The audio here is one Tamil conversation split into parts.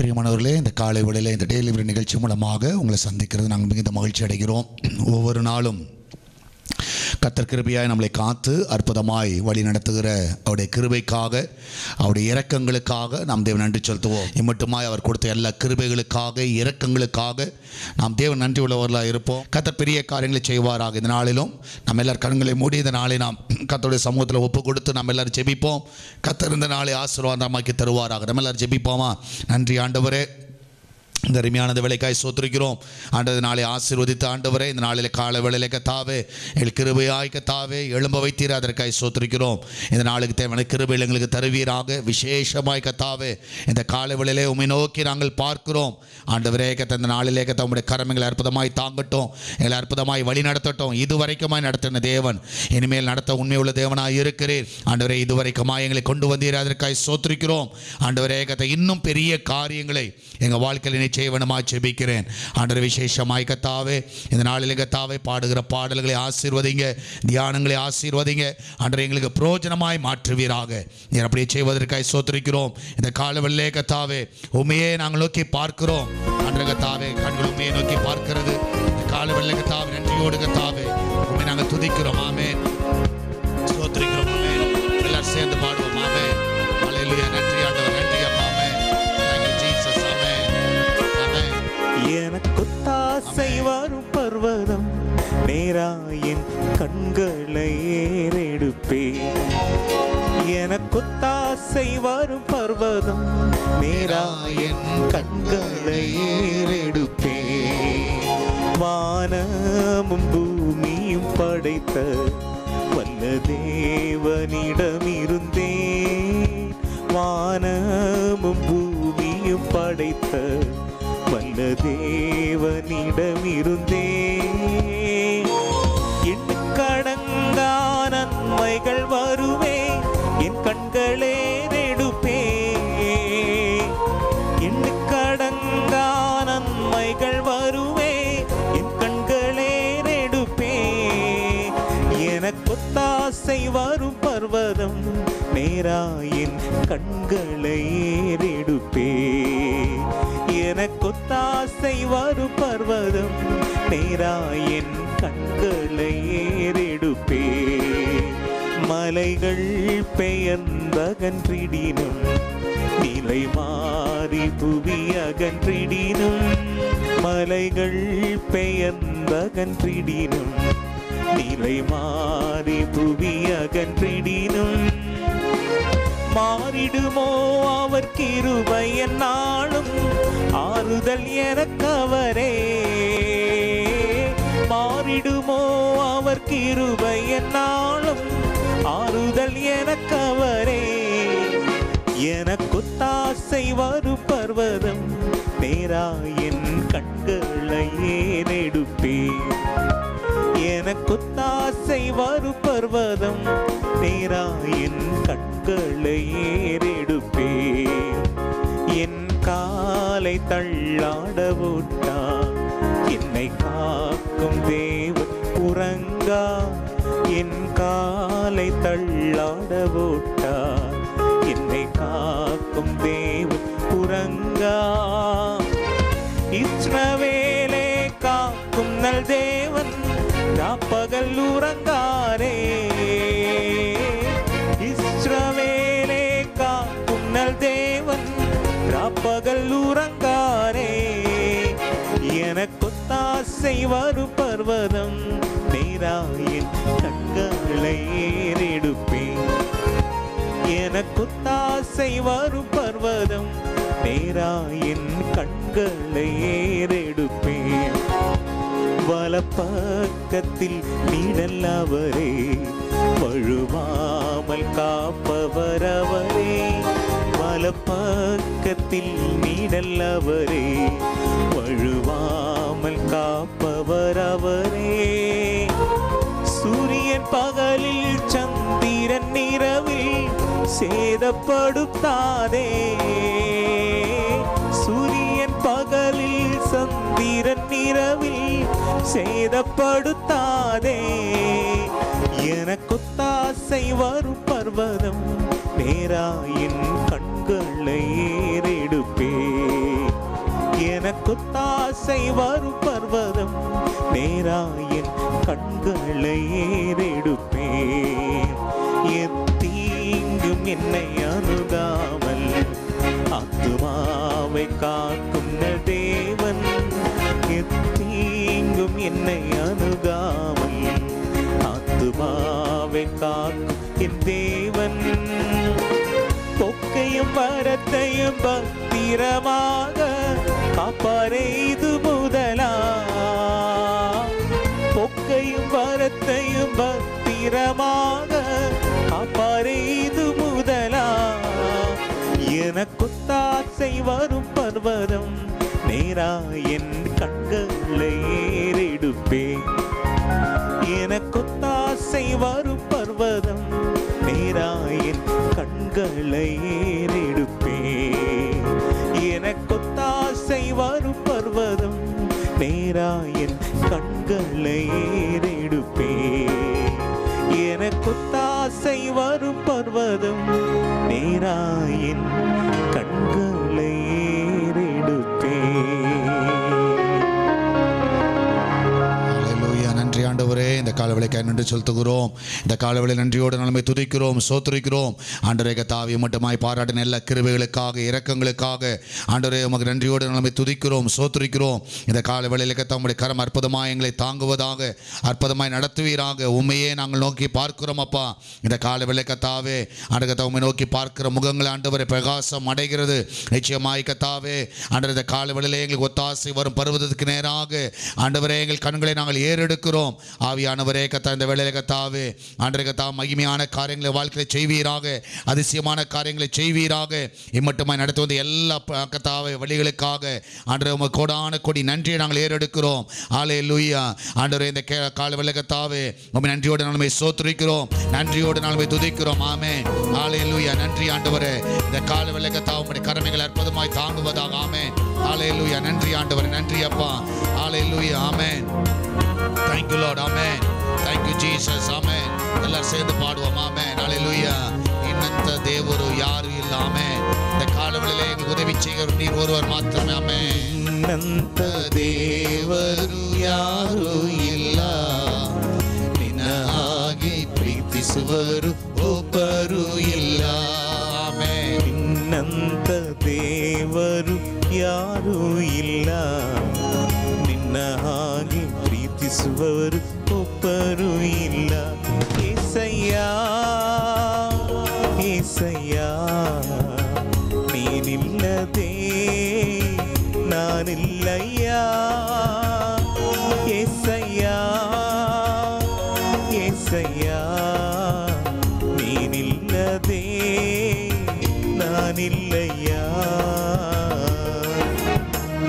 பிரியமானவர்களே, இந்த காலை வேளையில் இந்த டெய்லி நிகழ்ச்சி மூலமாக உங்களை சந்திக்கிறது நாங்கள் மிகுந்த மகிழ்ச்சி அடைகிறோம். ஒவ்வொரு நாளும் கர்த்தர் கிருபையாய் நம்மளை காத்து அற்புதமாய் வழி நடத்துகிற அவருடைய கிருபைக்காக, அவருடைய இரக்கங்களுக்காக நாம் தேவன் நன்றி செலுத்துவோம். இம்மட்டுமாய் அவர் கொடுத்த எல்லா கிருபைகளுக்காக, இரக்கங்களுக்காக நாம் தேவன் நன்றி உள்ளவர்களாக இருப்போம். கர்த்தர் பெரிய காரியங்களை செய்வாராக. இந்த நாளிலும் நம்ம எல்லாரும் கண்களை மூடி இந்த நாளை நாம் கர்த்தருடைய சமூகத்தில் ஒப்பு கொடுத்து நம்ம எல்லாரும் ஜெபிப்போம். கர்த்தர் இந்த நாளை ஆசீர்வாதமாக்கி தருவாராக. நம்ம எல்லாரும் ஜெபிப்போமா? நன்றி ஆண்டவரே, இந்த அருமையான வேலைக்காய் சோத்திருக்கிறோம். ஆண்டது நாளை ஆசீர்வதித்து ஆண்டவரே, இந்த நாளில் கால வேளையிலே கத்தாவே எங்கள் கிருபையாய் கத்தாவே எழும்ப வைத்தீர், அதற்காய் சோத்திருக்கிறோம். இந்த நாளுக்கு தேவையான கிருபையில் எங்களுக்கு தருவீராக. விசேஷமாய் கத்தாவே இந்த கால வேளையிலே உம்மை நோக்கி நாங்கள் பார்க்கிறோம். ஆண்டவரே கத்த இந்த நாளிலே கத்த உம்முடைய கரங்களை அற்புதமாய் தாங்கட்டும், எங்களை அற்புதமாய் வழி நடத்தட்டும். இதுவரைக்குமாய் நடத்தின தேவன் இனிமேல் நடத்த உண்மையுள்ள தேவனாய் இருக்கிறீர். ஆண்டவரே இதுவரைக்குமாய் எங்களை கொண்டு வந்தீர், அதற்காய் சோத்திருக்கிறோம். ஆண்டவரே கத்த இன்னும் பெரிய காரியங்களை எங்கள் வாழ்க்கையில் செய்வனமாய் ஜெபிக்கிறேன். ஆண்டவரே விசேஷமாய் கத்தாவே இந்த நாளிலே கத்தாவே பாடுகிற பாடல்களை ஆசீர்வதிங்க, தியானங்களை ஆசீர்வதிங்க. ஆண்டவரே எங்களுக்கு பிரயோஜனமாய் மாற்றுவீராக. நீர் அப்படியே செய்வதற்காய் சோத்திருக்கிறோம். இந்த காலவெளியிலே கத்தாவே உண்மையே நாங்கள் நோக்கி பார்க்கிறோம். ஆண்டவரே கத்தாவே கண்கள் உண்மையை நோக்கி பார்க்கிறது. இந்த காலவெளியிலே கத்தாவே நன்றியோடு கத்தாவே உண்மை நாங்கள் துதிக்கிறோம். ஆமென், சோத்திருக்கிறோம். ஆமென். எல்லாரும் சேர்ந்து பாடுவோம். ஆமென். ஹல்லேலூயா. நன்றி ஆண்டவர், நன்றி அப்பா. எனக்குத்தாசை வரும் பர்வதம் நேராயின் கண்களை ஏறெடுப்பேன். எனக்குத்தாசை வரும் பர்வதம் நேராயின் கண்களை ஏறெடுப்பேன். வானமும் பூமியும் படைத்த வல்ல தேவனிடமிருந்தேன். வானமும் பூமியும் படைத்த வல்ல தேவனிடமிருந்தே எண்ணுக்கடங்கா நன்மைகள் வருவே என் கண்களே எடுப்பே. எண்ணுக்கடங்கா நன்மைகள் வருவே என் கண்களே எடுப்பே. எனக்கொத்தாசை வரும் பர்வதம் நேராயின் கண்களை ஏறெடுப்பே. எனக்கொத்தாசை வரும் பர்வதம் நேராயின் கண்களை ஏறெடுப்பே. மலைகள் பெயர்ந்தகன்றிடினும் நிலை மாறி புவி அகன்றிடினும். மலைகள் பெயர்ந்தகன்றிடினும் நிலை மாறி புவி அகன்றிடினும். மாறிடுமோ அவர் கிருபை என்னாலும் ஆறுதல் எனக்கவரே. மாறிடுமோ அவர் கிருபை என்னாலும் ஆறுதல் எனக்கவரே. எனக்குத்தாசை வரும் பர்வதம் நேராயின் கண்களை ஏறெடுப்பேன். எனக்குத்தாசை வரும் பர்வதம் நேராயின் கண்களை ஏறெடுப்பேன். என் காலை தள்ளாட விட்டார் என்னை காக்கும் தேவன் உறங்கா. என் காலை தள்ளாட விட்டார் என்னை காக்கும் தேவன் உறங்கா. இஸ்ரவேலே காக்கும் நல் தேவன் ராப்பகல் உறங்காரே. இஸ்ரவேலே காக்கும் நல் தேவன் ராப்பகல் உறங்காரே. எனக்கொத்தாசை வரும் பர்வதம் நேராயின் கண்களை ஏறெடுப்பேன். எனக்கொத்தாசை வரும் பர்வதம் நேராயின் கண்களை ஏறெடுப்பேன். வலப்பக்கத்தில் நீடல் அவரே, வழுவாமல் காப்பவர் அவரே. வலப்பக்கத்தில் நீடல் அவரே, வழுவாமல் காப்பவர் அவரே. சூரியன் பகலில் சந்திரன் இரவில் சேதப்படுத்தாதே. சூரியன் பகலில் சந்திரன் இரவில் சேதப்படுத்தாதே. எனக்கொத்தாசை வரும் பர்வதம் நேராயின் கண்களை ஏறெடுப்பே. எனக்குத்தாசை வரும் பர்வதம் நேராயின் கண்களை ஏறெடுப்பேன். எத்தீங்கும் என்னை அணுகாமல் ஆத்துமாவை காக்கும் தேவன். எத்தீங்கும் என்னை அணுகாமல் ஆத்துமாவை காக்கும் என் தேவன். பொக்கையும் வரத்தையும் பத்திரமாக காப்பாரே இது முதலா. பொக்கையும் வரத்தையும் பத்திரமாக காப்பாரே இது முதலா. எனக்குத்தாசை வரும் பர்வதம் நேரா என் கண்களை ஏறெடுப்பேன். எனக்குத்தாசை வரும் பர்வதம் நேரா என் கண்களை ஏறெடுப்பேன். எனக்குத்தாசை வரும் பர்வதம் நேரா என் கண்களை ஏறெடுப்பேன். எனக்குத்தாசை வரும் பர்வதம் நேரா என் கண்களை ஏறெடுப்பேன். நன்றி ஆண்டவரே, இந்த காலவேளைக்காய் நன்றி செலுத்துகிறோம். இந்த காலவேளை நன்றியோடு நலமை துதிக்கிறோம், சோத்துரிக்கிறோம். ஆண்டவரே கர்த்தாவே மட்டுமாய் பாராட்டின எல்லா கிருபைகளுக்காக, இரக்கங்களுக்காக ஆண்டவரே உமக்கு நன்றியோடு நலமை துதிக்கிறோம், சோத்துரிக்கிறோம். இந்த காலவேளையில் கர்த்தாவுடைய கரம் அற்புதமாய் எங்களை தாங்குவதாக, அற்புதமாய் நடத்துவீராக. உண்மையே நாங்கள் நோக்கி பார்க்கிறோம் அப்பா. இந்த காலவேளை கர்த்தாவே ஆண்டு கர்த்தா உம்மை நோக்கி பார்க்கிற முகங்கள் ஆண்டவரை பிரகாசம் அடைகிறது. நிச்சயமாய் கர்த்தாவே ஆண்டவரே இந்த காலவேளையிலே எங்களுக்கு ஒத்தாசை வரும் பருவதற்கு நேராக ஆண்டவரே எங்கள் கண்களை நாங்கள் ஏறெடுக்கிறோம். ஆவியானவரே கர்த்தா இந்த வேளையிலே கர்த்தாவே ஆண்டவரே கர்த்தா மகிமையான காரியங்களை வாழ்க்கையை செய்வீராக, அதிசயமான காரியங்களை செய்வீராக. இம்மட்டுமாய் நடத்துவது எல்லா கர்த்தாவே வழிகளுக்காக ஆண்டவரே உமக்கு கோடான கோடி நன்றியை நாங்கள் ஏறெடுக்கிறோம். ஹல்லேலூயா. ஆண்டவரே இந்த காலவேளை கர்த்தாவே உம்மை நன்றியோடு நாங்கள் ஸ்தோத்திரிக்கிறோம், நன்றியோடு நாங்கள் துதிக்கிறோம். ஆமென். ஹல்லேலூயா. நன்றி ஆண்டவரே. இந்த காலவேளை கர்த்தா உம்முடைய கரங்களை அற்புதமாய் தாங்குவதாக. ஆமென். ஹல்லேலூயா. நன்றி ஆண்டவரே, நன்றி அப்பா. ஹல்லேலூயா. ஆமென். Thank you Lord. Amen. Thank you Jesus. Amen. எல்லாரும் சேர்ந்து பாடுவோம். ஆமென். ஹல்லேலூயா. இன்னந்த தேவரு யாரும் இல்ல. ஆமென். இந்த காலவேளையிலே எங்களுக்கு உதவி செய்கிற நீர் ஒருவர் மாத்திரமே. ஆமென். ಇನ್ನಂತ ದೇವರು ಯಾರು ಇಲ್ಲ, ನಿನ್ನ ಹಾಗೆ ಪ್ರೀತಿಸುವರು ಒಬ್ಬರು ಇಲ್ಲ. ಆಮೆನ್. ಇನ್ನಂತ ದೇವರು ಯಾರೂ ಇಲ್ಲ, ನಿನ್ನ ಹಾಗೆ ಪ್ರೀತಿಸುವವರು ಒಬ್ಬರು ಇಲ್ಲ. ಏಸಯ್ಯ ಏಸಯ್ಯ, ನೀನಿಲ್ಲದೆ ನಾನಿಲ್ಲಯ್ಯ. ಏಸಯ್ಯ ಏಸಯ್ಯ, ನೀನಿಲ್ಲದೆ ನಾನಿಲ್ಲಯ್ಯ.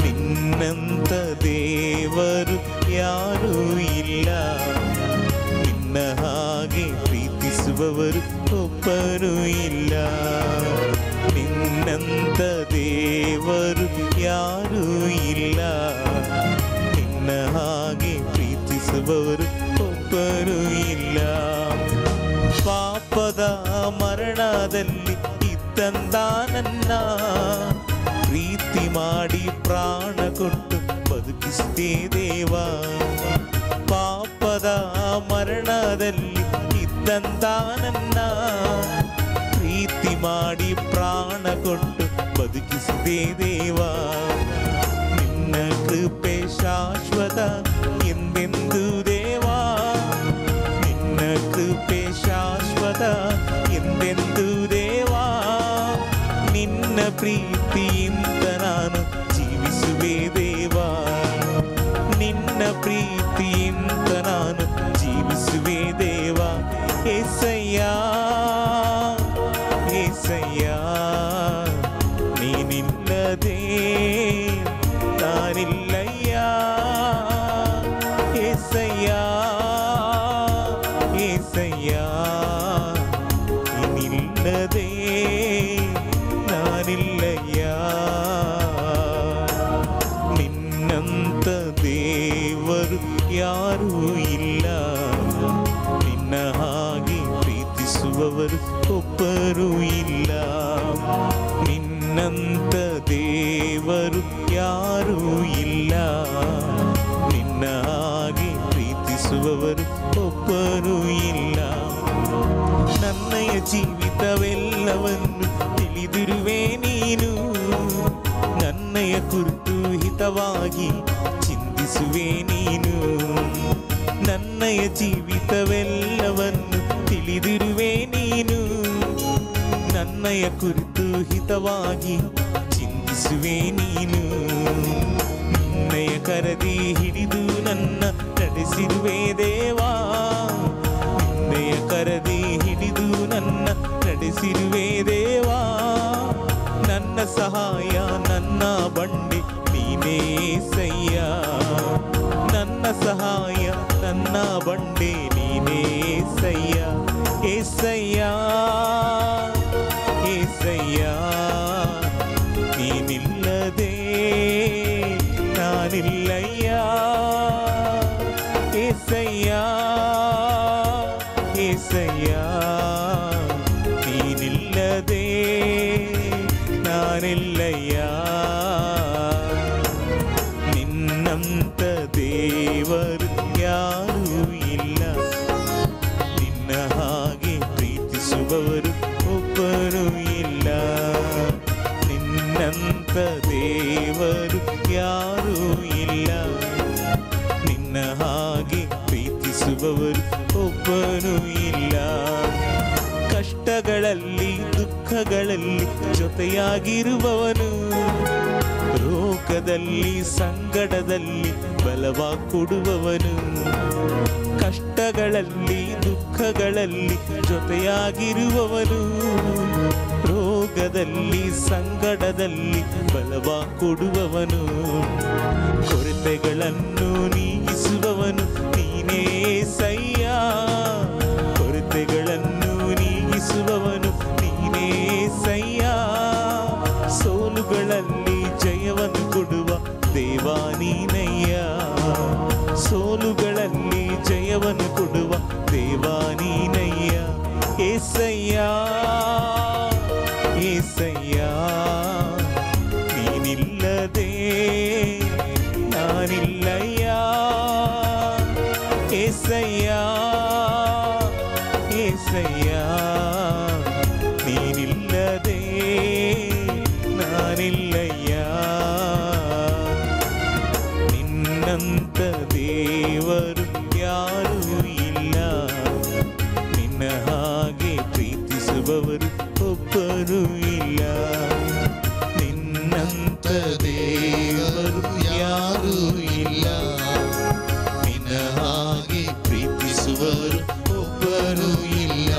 ನಿನ್ನಂತ ದೇವರು ಯಾರೂ ಇಲ್ಲ, ನಿನ್ನ ಹಾಗೆ ಪ್ರೀತಿಸುವವರು ಒಬ್ಬರು ಇಲ್ಲ. ನಿನ್ನಂತ ದೇವರು ಯಾರೂ ಇಲ್ಲ, ನಿನ್ನ ಹಾಗೆ ಪ್ರೀತಿಸುವವರು ಒಬ್ಬರು ಇಲ್ಲ. ಪಾಪದ ಮರಣದಲ್ಲಿ ಇದ್ದಂತ ನನ್ನ ಪ್ರೀತಿ ಮಾಡಿ ಪ್ರಾಣ ಕೊಟ್ಟು ಬದುಕಿಸಿದೆ ದೇವಾ. ಪಾಪದ ಮರಣದಲ್ಲಿ ಇದ್ದಂತ ನನ್ನ ಪ್ರೀತಿ ಮಾಡಿ ಪ್ರಾಣ ಕೊಟ್ಟು ಬದುಕಿಸಿದೆ ದೇವಾ. ನಿನ್ನ ಕೃಪೆ ಶಾಶ್ವತ ಎಂದೆಂದು ದೇವಾ, ನಿನ್ನ ಕೃಪೆ ಶಾಶ್ವತ ಎಂದೆಂದು ದೇವಾ. ನಿನ್ನ ಪ್ರೀತಿಯಿಂದ ನಾನು ಜೀವಿಸುವೆ ದೇವಾ, ನಿನ್ನ ಪ್ರೀತಿಯಿಂದ ನಾನು ಜೀವಿಸುವೆ ದೇವಾ. ಏಸಯ್ಯ ಏಸಯ್ಯ, ನೀನಿಲ್ಲದೆ ನಾನಿಲ್ಲಯ್ಯ. ಏಸಯ್ಯ ಏಸಯ್ಯ, ನೀನಿಲ್ಲದೆ ನಾನಿಲ್ಲಯ್ಯ. ನಿನ್ನಂತ ದೇವರು ಯಾರೂ ಇಲ್ಲ, ನಿನ್ನ ಹಾಗೆ ಪ್ರೀತಿಸುವವರು ಒಬ್ಬರು ಇಲ್ಲ. ನಿನ್ನಂತ ದೇವರು ಯಾರೂ ಜೀವಿತವೆಲ್ಲವನ್ನು ತಿಳಿದಿರುವೆ ನೀನು. ನನ್ನಯ ಕುರಿತು ಹಿತವಾಗಿ ಚಿಂತಿಸುವೆ ನೀನು. ನನ್ನಯ ಜೀವಿತವೆಲ್ಲವನ್ನು ತಿಳಿದಿರುವೆ ನೀನು. ನನ್ನಯ ಕುರಿತು ಹಿತವಾಗಿ ಚಿಂತಿಸುವೆ ನೀನು. ನಿನ್ನಯ ಕರದಿ ಹಿಡಿದು ನನ್ನ ನಡೆಸಿರುವೆ ದೇವಾ. ನಿನ್ನಯ ಕರದಿ ಹಿಡಿದು ನನ್ನ ನಡೆಸಿರುವೆ ದೇವಾ. ನನ್ನ ಸಹಾಯ ನನ್ನ ಬಂಡೆ ನೀನೇ ಸಯ್ಯ. ನನ್ನ ಸಹಾಯ ನನ್ನ ಬಂಡೆ ನೀನೇ ಸಯ್ಯ. ಏಸಯ್ಯ ಏಸಯ್ಯ ನೀನಿಲ್ಲದೆ ನಾನಿಲ್ಲಯ್ಯ. ಏಸಯ್ಯ ಏಸಯ್ಯ ನೀನಿಲ್ಲದೆ ನಾನಿಲ್ಲಯ್ಯ. ನಿನ್ನಂತ ದೇವರು ಯಾರೂ ಇಲ್ಲ. ನಿನ್ನ ಹಾಗೆ ಪ್ರೀತಿಸುವವರು ಒಬ್ಬರೂ ಇಲ್ಲ. ನಿನ್ನಂತ ದೇವರು ಯಾರೂ ಇಲ್ಲ. ನಿನ್ನ ಹಾಗೆ ಪ್ರೀತಿಸುವವರು ಒಬ್ಬರೂ ಇಲ್ಲ. ಕಷ್ಟಗಳಲ್ಲಿ ದುಃಖಗಳಲ್ಲಿ ಜೊತೆಯಾಗಿರುವವನು. ರೋಗದಲ್ಲಿ ಸಂಕಟದಲ್ಲಿ ಬಲವಾಗಿ ಕೊಡುವವನು. ಕಷ್ಟಗಳಲ್ಲಿ ದುಃಖಗಳಲ್ಲಿ ಜೊತೆಯಾಗಿರುವವನು. ರೋಗದಲ್ಲಿ ಸಂಕಟದಲ್ಲಿ ಬಲವಾಗಿ ಕೊಡುವವನು. ಕೊರತೆಗಳನ್ನು ನೀಗಿಸುವವನು ನೀನೇ ಸಯ್ಯ. ಕೊರತೆಗಳನ್ನು ನೀಗಿಸುವವನು ನೀನೇ ಸಯ್ಯ. ಸೋಲುಗಳಲ್ಲಿ ಜಯವನ್ನು ಕೊಡುವ ದೇವಾ ನೀನಯ್ಯ. ಸೋಲುಗಳಲ್ಲಿ ಜಯವನ್ನು ಕೊಡುವ ದೇವಾ ನೀನಯ್ಯ. ಏಸಯ್ಯ ಏಸಯ್ಯ ನೀನಿಲ್ಲದೆ ನಾನಿಲ್ಲಯ್ಯ. ಏಸಯ್ಯ ಏಸಯ್ಯ ನೀನಿಲ್ಲದೆ ನಾನಿಲ್ಲಯ್ಯ. ನಿನ್ನಂತ ದೇವರು ಯಾರೂ ಇಲ್ಲ. ನಿನ್ನ ಹಾಗೆ ಪ್ರೀತಿಸುವವರು ಒಬ್ಬರೂ ಇಲ್ಲ. ನಿನ್ನಂತ ದೇವರು ಯಾರೂ ಇಲ್ಲ. ನಿನ್ನ ಹಾಗೆ ಪ್ರೀತಿಸುವರು ಒಬ್ಬರೂ ಇಲ್ಲ.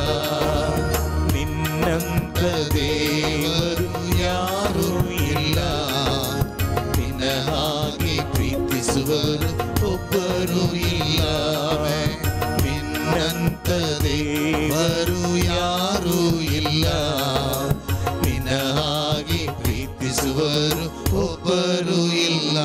ನಿನ್ನಂತ ದೇವರು ಯಾರೂ ಇಲ್ಲ. ನಿನ್ನ ಹಾಗೆ ಪ್ರೀತಿಸುವರು ಒಬ್ಬರೂ ಇಲ್ಲ. ನಿನ್ನಂತ ದೇವರು ಯಾರೂ ಇಲ್ಲ. ನಿನ್ನ ಹಾಗೆ ಪ್ರೀತಿಸುವರು ಒಬ್ಬರೂ ಇಲ್ಲ.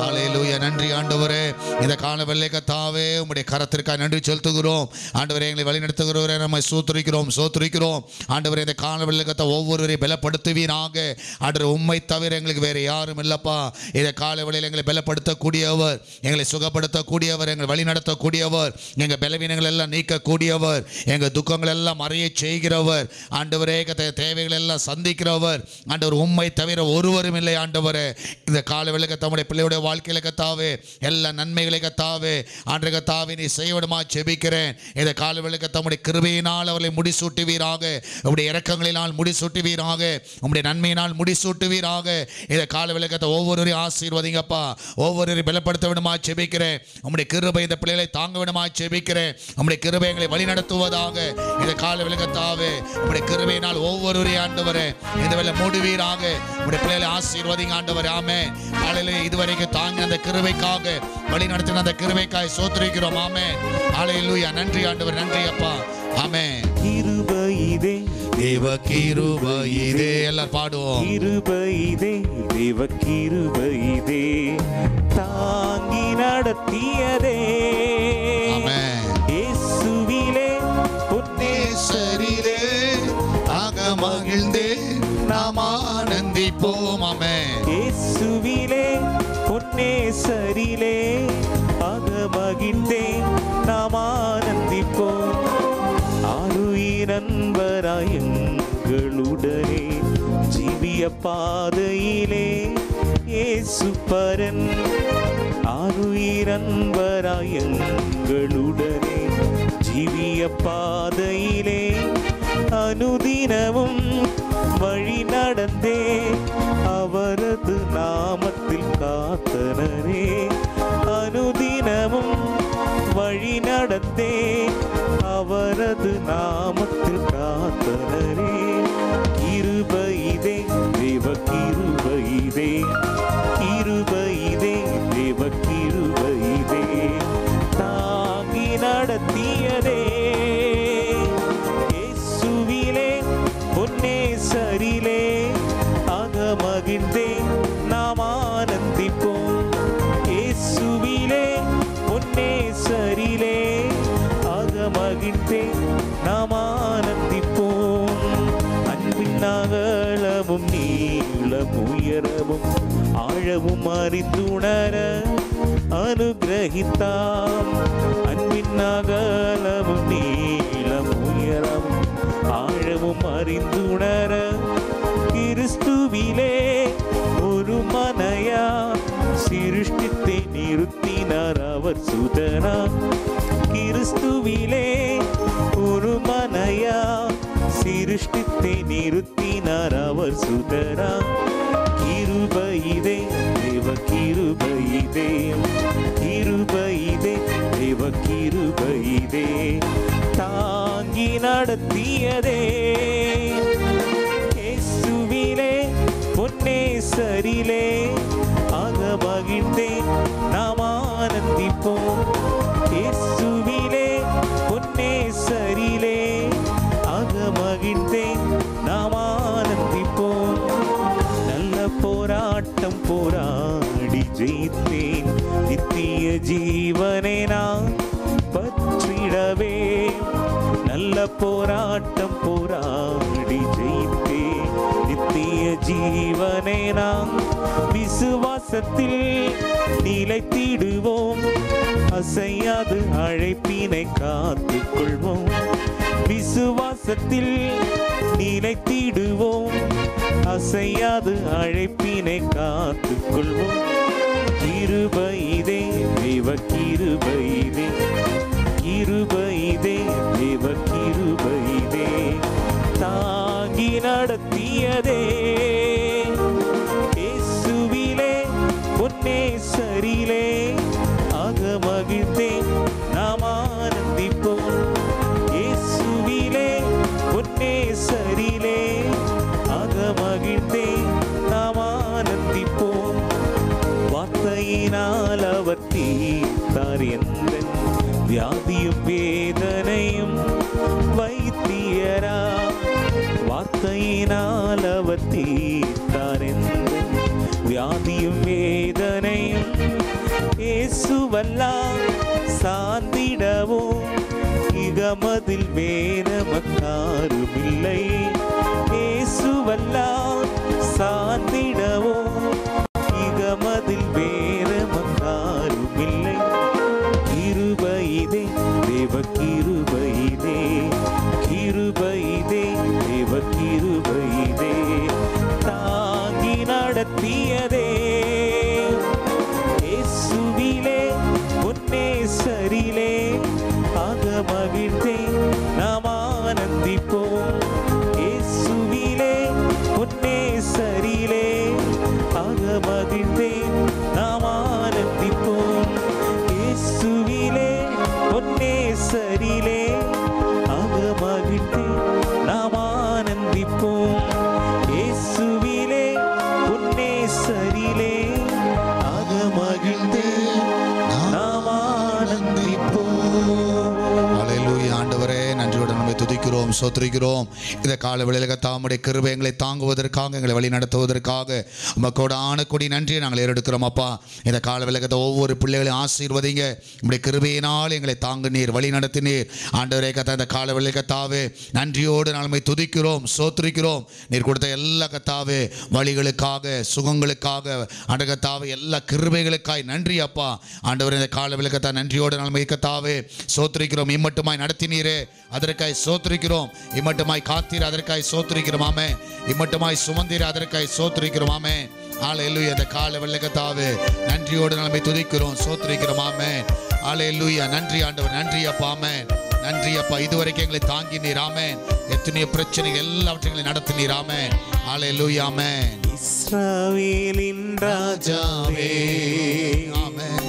ஹல்லேலூயா. நன்றி ஆண்டவரே. இந்த காலவெல்லை கர்த்தாவே உம்முடைய கரத்திற்காக நன்றி செலுத்துகிறோம் ஆண்டவரே. எங்களை வழிநடத்துகிறவரே நம்மை சோத்திரிக்கிறோம் ஆண்டவரே. இந்த காலவெல்லை கர்த்தா ஒவ்வொருவரையும் பலப்படுத்துவீராக ஆண்டவரே. உம்மை தவிர எங்களுக்கு வேறு யாரும் இல்லப்பா. இந்த காலவெளியில் எங்களை பலப்படுத்தக்கூடியவர், எங்களை சுகப்படுத்தக்கூடியவர், எங்களை வழிநடத்தக்கூடியவர், எங்கள் பலவீனங்கள் எல்லாம் நீக்கக்கூடியவர், எங்கள் துக்கங்கள் எல்லாம் மறைய செய்கிறவர் ஆண்டவரே. தேவைகள் எல்லாம் சந்திக்கிறவர் ஆண்டவர். உம்மை தவிர ஒருவரும் இல்லை ஆண்டவரே. இந்த காலவெல்லை கர்த்தாவுடைய பிள்ளையுடைய வாழ்க்கையில கர்த்தாவே எல்லா நன்மைகளை கர்த்தாவே ஆண்டவரே கர்த்தாவே நீ செய்வடுமா ஜெபிக்கிறேன். இந்த காலவெல்லை கர்த்தாவுடைய கிருபையினால் அவர்களை முடிசூட்டுவீராக. உம்முடைய இரக்கங்களினால் முடிசூட்டுவீராக. உம்முடைய நன்மையினால் முடிசூட்டுவீராக. இந்த காலவெல்லை கர்த்தா ஒவ்வொருவரையும் ஆசீர்வதிங்கப்பா. ஒவ்வொருவரையும் பலப்படுத்த விடுமா ஜெபிக்கிறேன். உம்முடைய கிருபை இந்த பிள்ளைகளை தாங்க விடுமா ஜெபிக்கிறேன். உம்முடைய கிருபை எங்களை வழிநடத்துவதாக. இந்த காலவெல்லை கர்த்தாவே உம்முடைய கிருபையினால் ஒவ்வொருவரையும் ஆண்டவரே இந்த வேளை மூடுவீராக. உம்முடைய பிள்ளைகளை ஆசீர்வதிங்க ஆண்டவரே. ஆமென். ஹல்லேலூயா. இதுவரைக்கும் தாங்க அந்த கிருபைக்காக வழி நடத்தின அந்த கிருபைக்காய் சோத்திரிக்கிறோம். ஆமென். ஹல்லேலூயா. நன்றி ஆண்டவர். நன்றி அப்பா. ஆமென். கிருபை இதே தேவ கிருபை இதே. எல்லாரும் பாடுவோம். கிருபை இதே தேவ கிருபை இதே தாங்கி நடத்தியதே. ஆமென். இயேசுவிலே பொன்னேசரிலே ஆக மகிழ்ந்தே நாம் ஆனந்திப்போம். ஆமென். இயேசுவிலே பொன்னேசரிலே ஆக மகிழ்ந்தே நாம் ஆனந்திப்போம். ஆளுயிர் அன்பராய் எங்களுடனே ஜீவிய பாதையிலே இயேசு பரன். ஆருயிர் அன்பராய் எங்களுடனே ஜீவிய பாதையிலே அனுதினமும் வழி நடந்தே அவரது நாமத்தில் காத்தனரே. அனுதினமும் வழி நடந்தே அவரது நாமத்தில் காத்தனரே. கிருபையிதே தேவ கிருபையிதே, கிருபையிதே தேவ கிருபையிதே, தாங்கி நடத்தியதே இயேசுவிலே பொன்னேசரிலே அகமகிழ்ந்தே நாம் ஆனந்திப்போம். இயேசுவிலே பொன்னேசரிலே அகமகிழ்ந்தே நாம் ஆனந்திப்போம். அன்பின் அகலமும் நீளம் உயரமும் ஆழமும் அறிந்துணர அனுகிரகித்தாம். அன்பின் அகலமும் நீளம் உயரமும் ஆழமும் அறிந்துணர கிறிஸ்துவிலே ஒரு மனையா சிருஷ்டித்தை நிறுத்தினார் அவர் சுதனா. கிறிஸ்துவிலே ஒரு மனையா சிருஷ்டித்தை நிறுத்தினார் அவர் சுதனா. கிருபையிதே தேவ கிருபையிதே, கிருபையிதே தேவ கிருபையிதே, தாங்கி நடத்தியதே இயேசுவிலே பொன்னேசரிலே அகமகிழ்ந்தே நாம் ஆனந்திப்போம். இயேசுவிலே பொன்னேசரிலே அகமகிழ்ந்தே நாம் ஆனந்திப்போம். நல்ல போராட்டம் போராடி ஜெயித்தேன், நித்திய ஜீவனை நான் பற்றிடவே. நல்ல போராட்டம் போராடி ஜெயித்தேன், நித்திய ஜீவனை நாம் விசுவாசத்தில் நிலைத்திடுவோம். அசையாது அழைப்பினை காத்துக் கொள்வோம். விசுவாசத்தில் நிலைத்திடுவோம், அசையாது அழைப்பினை காத்துக் கொள்வோம். கிருபையிதே தேவ கிருபையிதே, கிருபையிதே தேவ கிருபையிதே, தாங்கி நடத்தியதே இயேசுவிலே பொன்னேசரிலே அகமகிழ்ந்தே நாம் ஆனந்திப்போம். இயேசுவிலே பொன்னேசரிலே அகமகிழ்ந்தே நாம் ஆனந்திப்போம். வார்த்தையினால் அவர் தீர்த்தார் எந்த வியாதியும் வேதனையும் வைத்தியரா. வார்த்தையினால் அவர் தீர்த்தார் எந்த வியாதியும் வேதனையும். இயேசுவெல்லாம் சார்ந்திடவும் இகமதில் வேறமக்காருமில்லை. இயேசுவெல்லாம் சார்ந்திடவும் இகமதில் வேறமக்காருமில்லை. கிருபையிதே தேவ கிருபையிதே, கிருபையிதே தேவ கிருபையிதே, தாங்கி நடத்தியதே இயேசுவிலே பொன்னேசரிலே அகமகிழ்ந்தே நாம் ஆனந்திப்போம். இயேசுவிலே பொன்னேசரிலே அகமகிழ்ந்தே நாம் ஆனந்திப்போம். இயேசுவிலே பொன்னேசரிலே அகமகிழ்ந்தே நாம் ஆனந்திப்போம். இயேசுவிலே பொன்னேசரிலே அகமகிழ்ந்தே நாம் ஆனந்திப்போம். அல்லேலூயா. ஆண்டவரே, நன்றியோடு நம்மை துதிக்கிறோம், சோத்திரிக்கிறோம். இந்த கால வேளையில தாமுடைய கிருபை எங்களை தாங்குவதற்காக, எங்களை வழி நடத்துவதற்காக உமக்கோட ஆணக்கூடி நன்றியை நாங்கள் ஏறெடுக்கிறோம். அப்பா, இந்த கால வேளையில ஒவ்வொரு பிள்ளைகளையும் ஆசீர்வதிங்க. உங்களுடைய கிருபையினால் எங்களை தாங்குநீர், வழி நடத்தினீர். ஆண்டவரே கத்தா, இந்த கால வேளையில கத்தாவே நன்றியோடு நாங்கள் துதிக்கிறோம், சோத்திரிக்கிறோம். நீர் கொடுத்த எல்லா கத்தாவே வழிகளுக்காக, சுகங்களுக்காக, ஆண்ட கத்தாவே எல்லா கிருபைகளுக்காய் நன்றி அப்பா. ஆண்டவரே, இந்த கால வேளையில கத்தா நன்றியோடு நாங்கள் கத்தாவே சோத்திரிக்கிறோம். இம்மட்டுமாய் நடத்தினீரே அதற்காய் சோத்திரிக்கிறோம். இம்மட்டுமாய் காத்தீர், அதற்காய் சோத்திரிக்கிறோம். ஆமென். இம்மட்டுமாய் சுமந்தீர், அதற்காய் சோத்திரிக்கிறோம். ஆமென். ஹல்லேலூயா. இந்த கால வெள்ளகத்தாவே நன்றியோடு நம்மை துதிக்கிறோம், சோத்திரிக்கிறோம். ஆமென். ஹல்லேலூயா. நன்றி ஆண்டவர், நன்றி அப்பா. ஆமென். நன்றி அப்பா. இதுவரைக்கும் எங்களை தாங்கினீர். ஆமென். எத்தனையோ பிரச்சனைகள் எல்லாவற்றையும் நடத்தினீர். ஆமென். ஹல்லேலூயா. ஆமென். இஸ்ரவேலின் ராஜாவே, ஆமென்.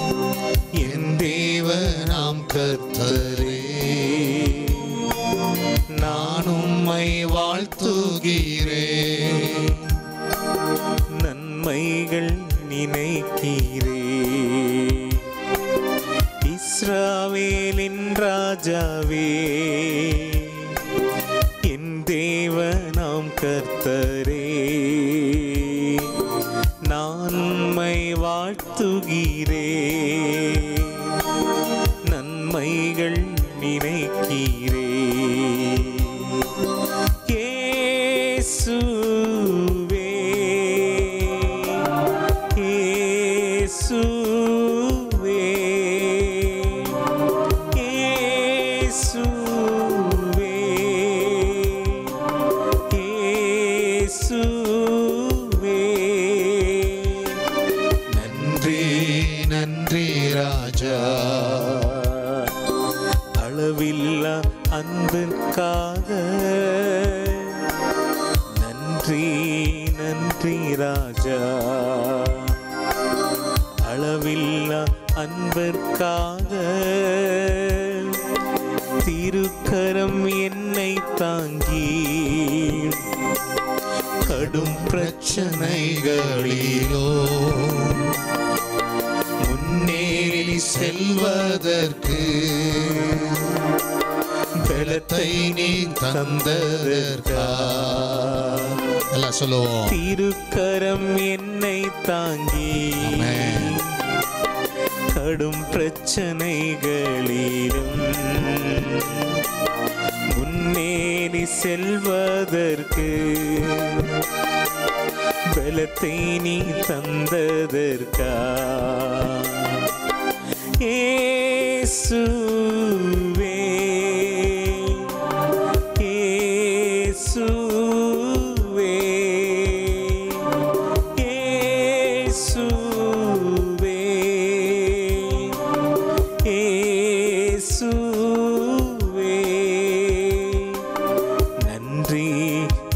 என் தேவனாம் கர்த்தரே, நான் உம்மை வாழ்த்துகிறேன். நன்மைகள் நினைக்கிறே. இஸ்ரவேலின் ராஜாவே, என் தேவனாம் கர்த்தரே, நான் உம்மை வாழ்த்துகிறே. நன்மைகள் நினைக்கிறே. இயேசுவே, இயேசுவே, இயேசுவே, இயேசுவே. நன்றி நன்றி ராஜா, அளவில்லா அன்பிற்காக. நன்றி நன்றி ராஜா, அளவில்லா அன்பிற்காக. திருக்கரம் என்னை தாங்கி கடும் பிரச்சனைகளிலோ முன்னேறி செல்வதற்கு பலத்தை நீ தந்ததற்கா. எல்லாம் சொல்லுவோம். திருக்கரம் என்னை தாங்கி ஆமென். கடும் பிரச்சனைகளிலும் முன்னேறி செல்வதற்கு பலத்தை நீ தந்ததற்கா. இயேசுவே, இயேசுவே, இயேசுவே, இயேசுவே. நன்றி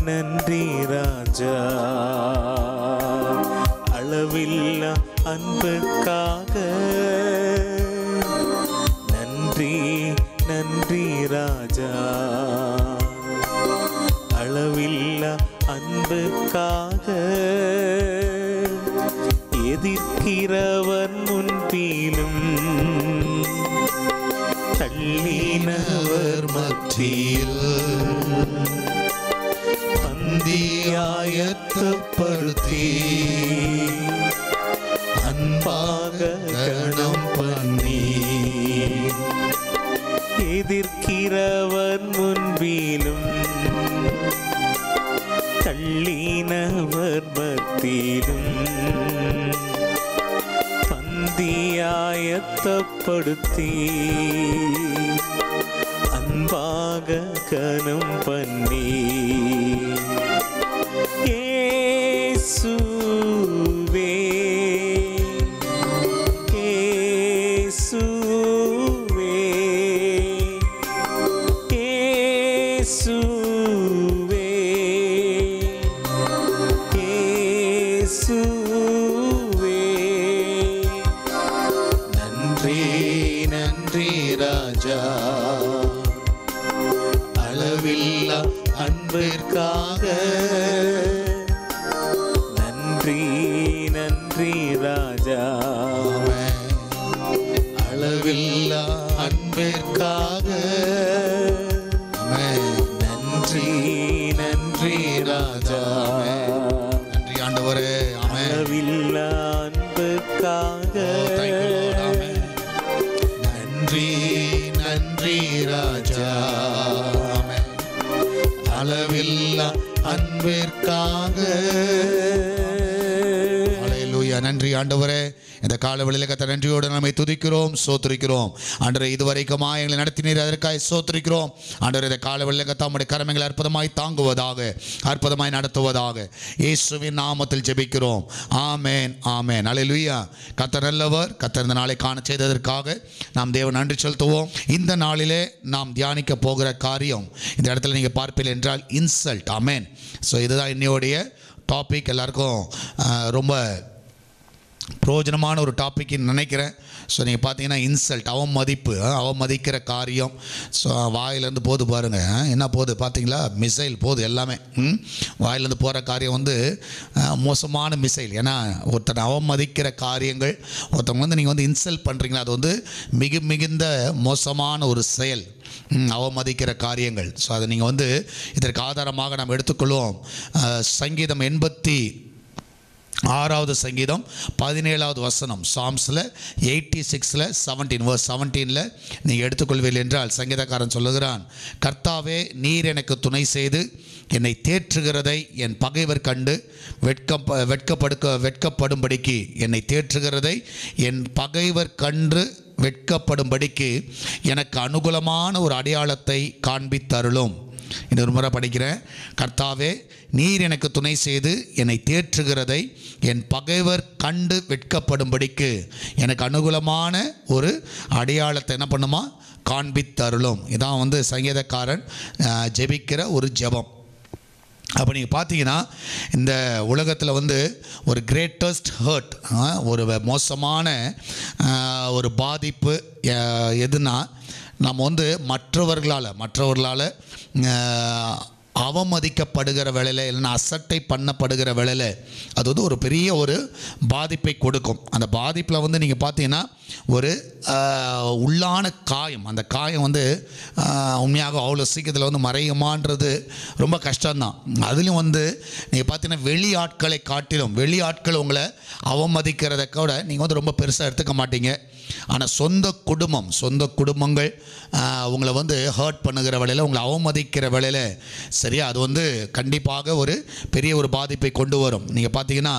நன்றி ராஜா, அளவில்லா அன்புக்காக. நன்றி நன்றி ராஜா, அளவில்லா அன்புக்காக. எதிர்க்கிறவன் முன்பிலும் தள்ளினவர் மத்தியில் பந்தியாயத்தப்படுத்தி அன்பாக கணம் பண்ணி. எதிர்க்கிறவர் முன்பிலும் தள்ளினவர் மத்தியிலும் பந்தியாயத்தப்படுத்தி அன்பாக கனம் பண்ணி. இயேசுவே, இயேசுவே, இயேசுவே, இயேசுவே. நன்றி நன்றி ராஜா, அளவில்லா அன்பிற்காக. நன்றி நன்றி ராஜா, அளவில்லா அன்பிற்காக. நன்றி நன்றி ராஜா, நன்றி ஆண்டவரே. ஆமென். அளவில்லா அன்புக்காக. நன்றி நன்றி ராஜா, அளவில்லா அன்பிற்காக. ஹல்லேலூயா. ஹalleluya. நன்றி ஆண்டவரே, இந்த காலவெளியில் கர்த்தர் நன்றியோடு நம்மை துதிக்கிறோம், ஸ்தோத்திரிக்கிறோம். ஆண்டவரே, இதுவரைக்குமா எங்களை நடத்தினீர், அதற்காக ஸ்தோத்திரிக்கிறோம். ஆண்டவரே, இந்த காலவெளியில் கர்த்தர் உம்முடைய கரங்களை அற்புதமாய் தாங்குவதாக, அற்புதமாய் நடத்துவதாக இயேசுவின் நாமத்தில் ஜெபிக்கிறோம். ஆமென், ஆமென், ஹalleluya. கர்த்தர் நல்லவர். கர்த்தர் இந்த நாளை காண செய்ததற்காக நாம் தேவன் நன்றி செலுத்துவோம். இந்த நாளிலே நாம் தியானிக்க போகிற காரியம், இந்த இடத்துல நீங்கள் பார்ப்பீர்கள் என்றால் இன்சல்ட். ஆமென். ஸோ இதுதான் இன்னையோடைய டாபிக். எல்லாருக்கும் ரொம்ப பிரயோஜனமான ஒரு டாபிக்னு நினைக்கிறேன். ஸோ நீங்கள் பார்த்தீங்கன்னா இன்சல்ட், அவமதிக்கிற காரியம். ஸோ வாயிலேருந்து போது பாருங்கள், என்ன போகுது பார்த்தீங்களா? மிசைல் போகுது எல்லாமே. வாயிலேருந்து போகிற காரியம் வந்து மோசமான மிசைல். ஏன்னா ஒருத்தனை அவமதிக்கிற காரியங்கள், ஒருத்தவங்க வந்து நீங்கள் வந்து இன்சல்ட் பண்ணுறீங்களா, அது வந்து மிகுந்த மோசமான ஒரு செயல், அவமதிக்கிற காரியங்கள். ஸோ அதை நீங்கள் வந்து இதற்கு ஆதாரமாக நாம் எடுத்துக்கொள்வோம். சங்கீதம் 86வது சங்கீதம் 17வது வசனம், சாம்ஸில் 86ல் 17 verse 17ல் நீங்கள் எடுத்துக்கொள்வீர்கள் என்றால் சங்கீதக்காரன் சொல்லுகிறான், கர்த்தாவே நீர் எனக்கு துணை செய்து என்னை தேற்றுகிறதை என் பகைவர் கண்டு வெட்கப்படும்படிக்கு, என்னை தேற்றுகிறதை என் பகைவர் கண்டு வெட்கப்படும்படிக்கு எனக்கு அனுகூலமான ஒரு அடையாளத்தை காண்பித்தருளும். இன்னொரு முறை படிக்கிறேன். கர்த்தாவே நீர் எனக்கு துணை செய்து என்னை தேற்றுகிறதை என் பகைவர் கண்டு வெட்கப்படும்படிக்கு எனக்கு அனுகூலமான ஒரு அடையாளத்தை என்ன பண்ணுமா? காண்பித்தருளும். இதான் வந்து சங்கீதக்காரன் ஜெபிக்கிற ஒரு ஜெபம். அப்போ நீங்கள் பார்த்தீங்கன்னா இந்த உலகத்தில் வந்து ஒரு கிரேட்டஸ்ட் ஹர்ட், ஒரு மோசமான ஒரு பாதிப்பு எதுனா, நம்ம வந்து மற்றவர்களால் அவமதிக்கப்படுகிற வேளையில், இல்லைன்னா அசட்டை பண்ணப்படுகிற வேளையில் அது வந்து ஒரு பெரிய ஒரு பாதிப்பை கொடுக்கும். அந்த பாதிப்பில் வந்து நீங்கள் பார்த்தீங்கன்னா ஒரு உள்ளான காயம், அந்த காயம் வந்து உண்மையாக அவ்வளோ சீக்கிரத்தில் வந்து மறையுமான்றது ரொம்ப கஷ்டம்தான். அதுலேயும் வந்து நீங்கள் பார்த்தீங்கன்னா வெளி ஆட்கள் உங்களை அவமதிக்கிறத கூட நீங்கள் வந்து ரொம்ப பெருசாக எடுத்துக்க மாட்டீங்க. ஆனால் சொந்த குடும்பங்கள் உங்களை வந்து ஹர்ட் பண்ணுகிற வேளையில், உங்களை அவமதிக்கிற வேளையில், சரியா, அது வந்து கண்டிப்பாக ஒரு பெரிய ஒரு பாதிப்பை கொண்டு வரும். நீங்கள் பார்த்தீங்கன்னா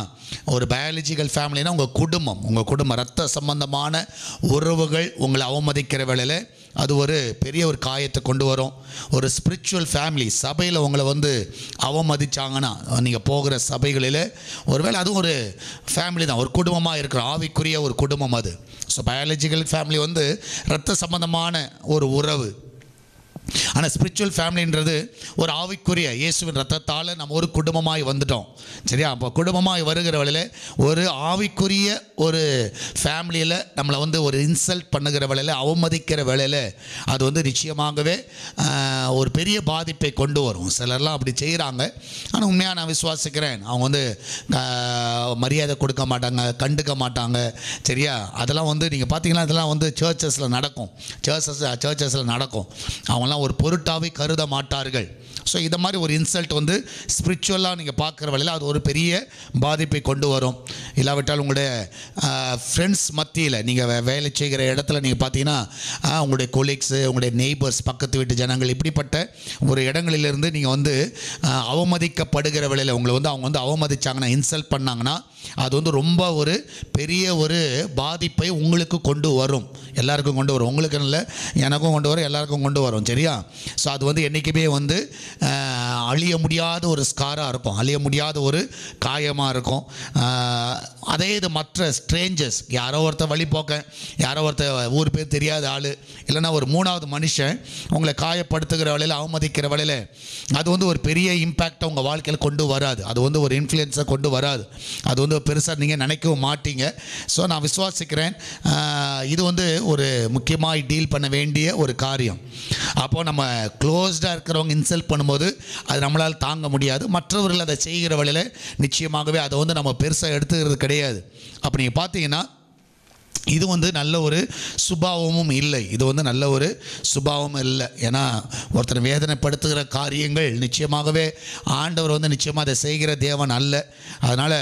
ஒரு பயாலஜிக்கல் ஃபேமிலினா உங்கள் குடும்பம் ரத்த சம்பந்தமான உறவுகள் உங்களை அவமதிக்கிற வேளையில் அது ஒரு பெரிய ஒரு காயத்தை கொண்டு வரும். ஒரு ஸ்பிரிச்சுவல் ஃபேமிலி, சபையில் உங்களை வந்து அவமதிச்சாங்கன்னா, நீங்கள் போகிற சபைகளில் ஒருவேளை அதுவும் ஒரு ஃபேமிலி தான், ஒரு குடும்பமாக இருக்கிற ஆவிக்குரிய ஒரு குடும்பம் அது. ஸோ பயாலஜிக்கல் ஃபேமிலி வந்து இரத்த சம்பந்தமான ஒரு உறவு. ஆனால் ஸ்பிரிச்சுவல் ஃபேமிலின்றது ஒரு ஆவிக்குரிய இயேசுவின் ரத்தத்தால் நம்ம ஒரு குடும்பமாய் வந்துட்டோம், சரியா? அப்போ குடும்பமாய் வருகிற வழியில் ஒரு ஆவிக்குரிய ஒரு ஃபேமிலியில் நம்மளை வந்து ஒரு இன்சல்ட் பண்ணுகிற வேளையில், அவமதிக்கிற வேளையில் அது வந்து நிச்சயமாகவே ஒரு பெரிய பாதிப்பை கொண்டு வரும். சிலர்லாம் அப்படி செய்கிறாங்க. ஆனால் உண்மையாக நான் விசுவாசிக்கிறேன், அவங்க வந்து மரியாதை கொடுக்க மாட்டாங்க, கண்டுக்க மாட்டாங்க, சரியா? அதெல்லாம் வந்து நீங்கள் பார்த்தீங்கன்னா இதெல்லாம் வந்து சர்ச்சஸில் நடக்கும். அவங்களாம் ஒரு பொருட்டாவை கருத மாட்டார்கள். ஸோ இதை மாதிரி ஒரு இன்சல்ட் வந்து ஸ்பிரிச்சுவலாக நீங்கள் பார்க்குற வழியில் அது ஒரு பெரிய பாதிப்பை கொண்டு வரும். இல்லாவிட்டால் உங்களுடைய ஃப்ரெண்ட்ஸ் மத்தியில், நீங்கள் வேலை செய்கிற இடத்துல நீங்கள் பார்த்தீங்கன்னா உங்களுடைய கொலீக்ஸு, உங்களுடைய நெய்பர்ஸ், பக்கத்து வீட்டு ஜனங்கள், இப்படிப்பட்ட ஒரு இடங்களிலிருந்து நீங்கள் வந்து அவமதிக்கப்படுகிற வேளையில் உங்களை வந்து அவங்க வந்து அவமதிச்சாங்கன்னா, இன்சல்ட் பண்ணாங்கன்னா, அது வந்து ரொம்ப ஒரு பெரிய ஒரு பாதிப்பை உங்களுக்கு கொண்டு வரும். எல்லாருக்கும் கொண்டு வரும், உங்களுக்கு இல்லை, எனக்கும் கொண்டு வரும், எல்லாருக்கும் கொண்டு வரும், சரியா? ஸோ அது வந்து என்றைக்குமே வந்து அழிய முடியாத ஒரு ஸ்காராக இருக்கும், அழிய முடியாத ஒரு காயமாக இருக்கும். அதே இது மற்ற ஸ்ட்ரேஞ்சர்ஸ், யாரோ ஒருத்தர் வழிபோக்க, யாரோ ஒருத்தர் ஊர் பேர் தெரியாத ஆள், இல்லைன்னா ஒரு மூணாவது மனுஷன் உங்களை காயப்படுத்துகிற வேளையில், அவமதிக்கிற வேளையில் அது வந்து ஒரு பெரிய இம்பேக்டை உங்கள் வாழ்க்கையில் கொண்டு வராது. அது வந்து ஒரு இன்ஃப்ளூயன்ஸை கொண்டு வராது. அது வந்து பெருசாக நீங்கள் நினைக்கவும் மாட்டீங்க. ஸோ நான் விசுவாசிக்கிறேன் இது வந்து ஒரு முக்கியமாக டீல் பண்ண வேண்டிய ஒரு காரியம். அப்போது நம்ம க்ளோஸ்டாக இருக்கிறவங்க இன்சல்ட் பண்ணும்போது அது நம்மளால் தாங்க முடியாது. மற்றவர்கள் அதை செய்கிற வழியில் நிச்சயமாகவே அதை வந்து நம்ம பெருசாக எடுத்துக்கிறது கிடையாது. அப்போ நீங்கள் பார்த்தீங்கன்னா இது வந்து நல்ல ஒரு சுபாவமும் இல்லை. இது வந்து நல்ல ஒரு சுபாவமும் இல்லை. ஏன்னா ஒருத்தர் வேதனைப்படுத்துகிற காரியங்கள் நிச்சயமாகவே ஆண்டவர் வந்து நிச்சயமாக அதை செய்கிற தேவன் அல்ல. அதனால்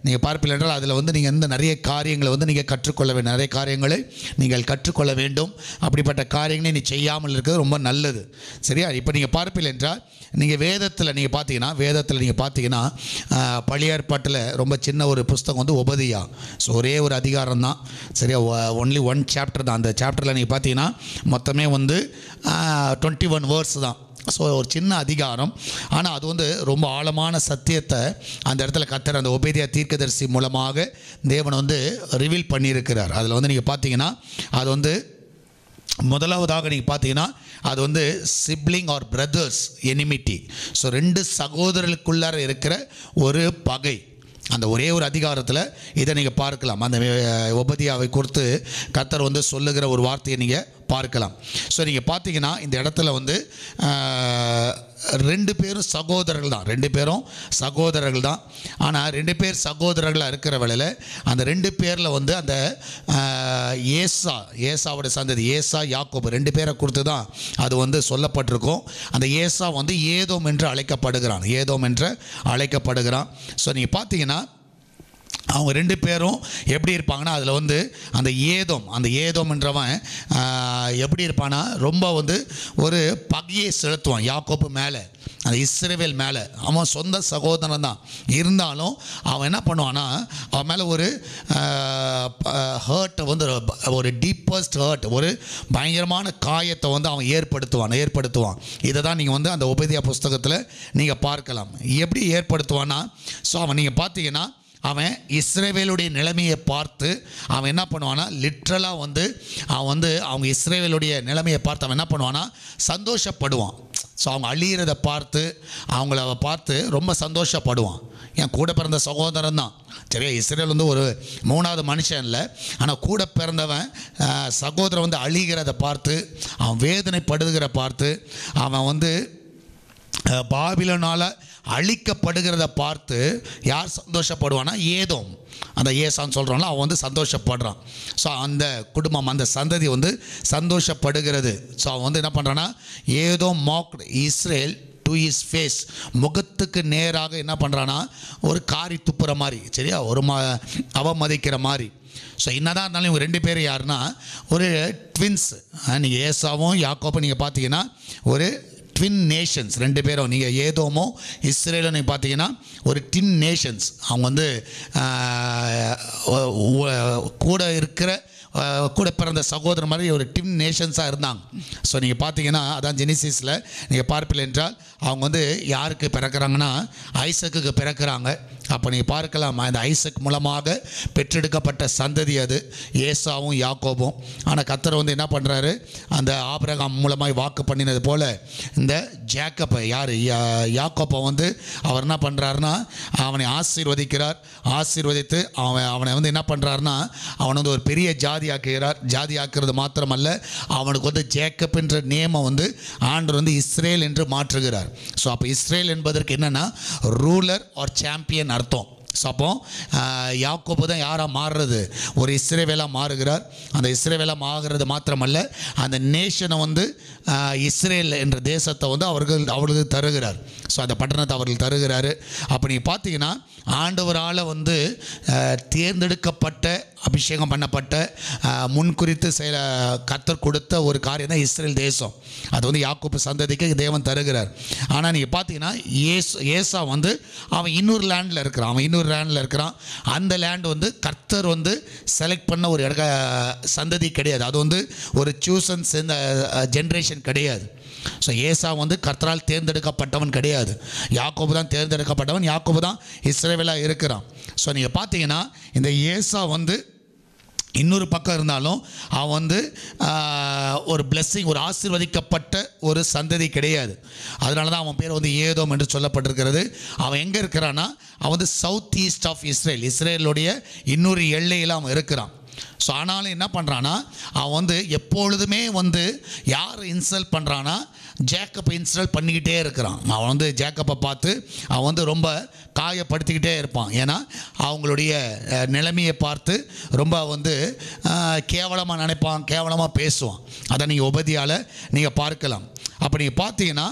நீங்கள் பார்ப்பீர்கள் என்றால் அதில் வந்து நீங்கள் இந்த நிறைய காரியங்களை வந்து நீங்கள் கற்றுக்கொள்ள வேண்டும். நிறைய காரியங்களை நீங்கள் கற்றுக்கொள்ள வேண்டும். அப்படிப்பட்ட காரியங்களை நீ செய்யாமல் இருக்கிறது ரொம்ப நல்லது. சரியா? இப்போ நீங்கள் பார்ப்பீர்கள் என்றால் நீங்கள் வேதத்தில் நீங்கள் பார்த்தீங்கன்னா பழைய ஏற்பாட்டில் ரொம்ப சின்ன ஒரு புஸ்தகம் வந்து உபதியா. ஸோ ஒரே ஒரு அதிகாரம் தான். சரியா? ஒன்லி ஒன் சாப்டர் தான். அந்த சாப்டரில் நீங்கள் பார்த்தீங்கன்னா மொத்தமே வந்து 21 வேர்ஸ் தான். ஸோ ஒரு சின்ன அதிகாரம். ஆனால் அது வந்து ரொம்ப ஆழமான சத்தியத்தை அந்த இடத்துல கர்த்தர் அந்த உபேதியா தீர்க்கதரிசி மூலமாக தேவன் வந்து ரிவீல் பண்ணியிருக்கிறார். அதில் வந்து நீங்கள் பார்த்தீங்கன்னா அது வந்து முதலாவதாக நீங்கள் பார்த்தீங்கன்னா அது வந்து sibling or brothers enmity. So 2 சகோதரர்களுக்குள்ளார இருக்கிற ஒரு பகை. அந்த ஒரே ஒரு அதிகாரத்தில் இதை நீங்கள் பார்க்கலாம். அந்த உபதியாவை குறித்து கர்த்தர் வந்து சொல்லுகிற ஒரு வார்த்தையை நீங்கள் பார்க்கலாம். ஸோ நீங்கள் பார்த்தீங்கன்னா இந்த இடத்துல வந்து 2 பேரும் சகோதரர்கள் தான். ஆனால் 2 பேர் சகோதரர்களாக இருக்கிற வேளையில் அந்த 2 பேரில் வந்து அந்த ஏசாவோட சந்ததி யாக்கோபு 2 பேரை குறித்து தான் அது வந்து சொல்லப்பட்டிருக்கும். அந்த ஏசா வந்து ஏதோம் என்று அழைக்கப்படுகிறான். ஸோ நீங்கள் பார்த்தீங்கன்னா அவங்க 2 பேரும் எப்படி இருப்பாங்கன்னா அதில் வந்து அந்த ஏதோம் என்றவன் எப்படி இருப்பான்னா ரொம்ப வந்து ஒரு பகையை செலுத்துவான் யாக்கோபு மேலே, அந்த இஸ்ரவேல் மேலே. அவன் சொந்த சகோதரன் தான் இருந்தாலும் அவன் என்ன பண்ணுவான்னா அவன் மேலே ஒரு ஹர்ட்டை வந்து ஒரு டீப்பஸ்ட் ஹர்ட், ஒரு பயங்கரமான காயத்தை வந்து அவன் ஏற்படுத்துவான். இதை தான் நீங்கள் வந்து அந்த உபதியா புஸ்தகத்தில் நீங்கள் பார்க்கலாம். எப்படி ஏற்படுத்துவான்னா ஸோ அவன் நீங்கள் பார்த்தீங்கன்னா அவன் இஸ்ரவேலுடைய நிலைமையை பார்த்து அவன் என்ன பண்ணுவானா லிட்ரலாக வந்து அவங்க இஸ்ரவேலுடைய நிலைமையை பார்த்து அவன் என்ன பண்ணுவானா சந்தோஷப்படுவான். ஸோ அவங்க அழியிறதை பார்த்து ரொம்ப சந்தோஷப்படுவான். என் கூட பிறந்த சகோதரன் தான். சரியா? இஸ்ரேல் வந்து ஒரு 3வது மனுஷன் இல்லை. ஆனால் கூட பிறந்தவன் சகோதரன் வந்து அழிகிறத பார்த்து அவன் வேதனைப்படுகிற பார்த்து அவன் வந்து பாபிலோனால் அழிக்கப்படுகிறத பார்த்து யார் சந்தோஷப்படுவானா ஏதோம், அந்த ஏசான்னு சொல்கிறாங்களோ அவன் வந்து சந்தோஷப்படுறான். ஸோ அந்த குடும்பம் அந்த சந்ததி வந்து சந்தோஷப்படுகிறது. ஸோ அவன் வந்து என்ன பண்ணுறான்னா ஏதோ mocked Israel to his face, முகத்துக்கு நேராக என்ன பண்ணுறான்னா ஒரு காரி துப்புற மாதிரி. சரியா? ஒரு அவமதிக்கிற மாதிரி. ஸோ என்னதான் இருந்தாலும் இவங்க 2 பேர் யாருன்னா ஒரு ட்வின்ஸ். நீங்கள் ஏசாவும் யாக்கோப்பும் நீங்கள் பார்த்தீங்கன்னா ஒரு ட்வின் நேஷன்ஸ். 2 பேரும் நீங்கள் ஏதோமோ இஸ்ரேலும் நீங்கள் பார்த்தீங்கன்னா ஒரு ட்வின் நேஷன்ஸ். அவங்க வந்து கூட பிறந்த சகோதரர் மாதிரி ஒரு ட்வின் நேஷன்ஸாக இருந்தாங்க. ஸோ நீங்கள் பார்த்தீங்கன்னா அதான் ஜெனிசிஸில் நீங்கள் பார்ப்பீர்கள் என்றால் அவங்க வந்து யாருக்கு பிறக்கிறாங்கன்னா ஐசக்குக்கு பிறக்கிறாங்க. அப்போ நீங்கள் பார்க்கலாம் அந்த ஐசக் மூலமாக பெற்றெடுக்கப்பட்ட சந்ததி அது ஏசாவும் யாக்கோபும். ஆனால் கர்த்தர் வந்து என்ன பண்ணுறாரு அந்த ஆபிரகாம் மூலமாய் வாக்கு பண்ணினது போல் இந்த ஜேக்கப்பை யாக்கோப்பை வந்து அவர் என்ன பண்ணுறாருன்னா அவனை ஆசீர்வதித்து அவனை வந்து என்ன பண்ணுறாருன்னா அவனை வந்து ஒரு பெரிய ஜாதியாக்குறது மாத்திரமல்ல, அவனுக்கு வந்து ஜேக்கப் என்ற நேமை வந்து ஆண்டவர் வந்து இஸ்ரேல் என்று மாற்றுகிறார். ஸோ அப்போ இஸ்ரேல் என்பதற்கு என்னென்னா ரூலர் ஆர் சாம்பியன் அர்த்தம். ஸோ அப்போ யாக்கோபு தான் யாராக மாறுறது ஒரு இஸ்ரவேலாக மாறுகிறார். அந்த இஸ்ரவேலாக மாறுறது மாத்திரமல்ல அந்த நேஷனை வந்து இஸ்ரேல் என்ற தேசத்தை வந்து அவர்களுக்கு தருகிறார். ஸோ அந்த பட்டணத்தை அவர்கள் தருகிறாரு. அப்போ நீங்கள் பார்த்தீங்கன்னா ஆண்டவரால் வந்து தேர்ந்தெடுக்கப்பட்ட அபிஷேகம் பண்ணப்பட்ட முன்குறித்து கர்த்தர் கொடுத்த ஒரு காரியம் தான் இஸ்ரேல் தேசம். அது வந்து யாக்கோபு சந்ததிக்கு தேவன் தருகிறார். ஆனால் நீங்கள் பார்த்தீங்கன்னா ஏசா வந்து அவன் இன்னொரு லேண்டில் இருக்கிறான். அந்த லேண்ட் வந்து கர்த்தர் வந்து செலக்ட் பண்ண ஒரு சந்ததி கிடையாது. அது வந்து ஒரு சூசன் ஜென்ரேஷன் கிடையாது. ஸோ ஏசா வந்து கர்த்தரால் தேர்ந்தெடுக்கப்பட்டவன் கிடையாது. யாக்கோபு தான் தேர்ந்தெடுக்கப்பட்டவன். யாக்கோபு தான் இஸ்ரவேலாக இருக்கிறான். ஸோ நீங்கள் பார்த்தீங்கன்னா இந்த ஏசா வந்து இன்னொரு பக்கம் இருந்தாலும் அவன் வந்து ஒரு பிளெஸ்ஸிங் ஒரு ஆசீர்வதிக்கப்பட்ட ஒரு சந்ததி கிடையாது. அதனால தான் அவன் பேர் வந்து ஏதோம் என்று சொல்லப்பட்டிருக்கிறது. அவன் எங்கே இருக்கிறான்னா அவன் வந்து சவுத் ஈஸ்ட் ஆஃப் இஸ்ரேலுடைய இன்னொரு எல்லையில் அவன் இருக்கிறான். ஸோ ஆனாலும் என்ன பண்ணுறான்னா அவன் வந்து எப்பொழுதுமே வந்து யார் இன்சல்ட் பண்ணுறான்னா ஜேக்கப்பை இன்சல்ட் பண்ணிக்கிட்டே இருக்கிறான். அவன் வந்து ஜேக்கப்பை பார்த்து அவன் வந்து ரொம்ப காயப்படுத்திக்கிட்டே இருப்பான். ஏன்னா அவங்களுடைய நிலைமையை பார்த்து ரொம்ப வந்து கேவலமாக நினைப்பான், கேவலமாக பேசுவான். அதை நீங்கள் உபதியால் நீங்கள் பார்க்கலாம். அப்போ நீங்கள் பார்த்தீங்கன்னா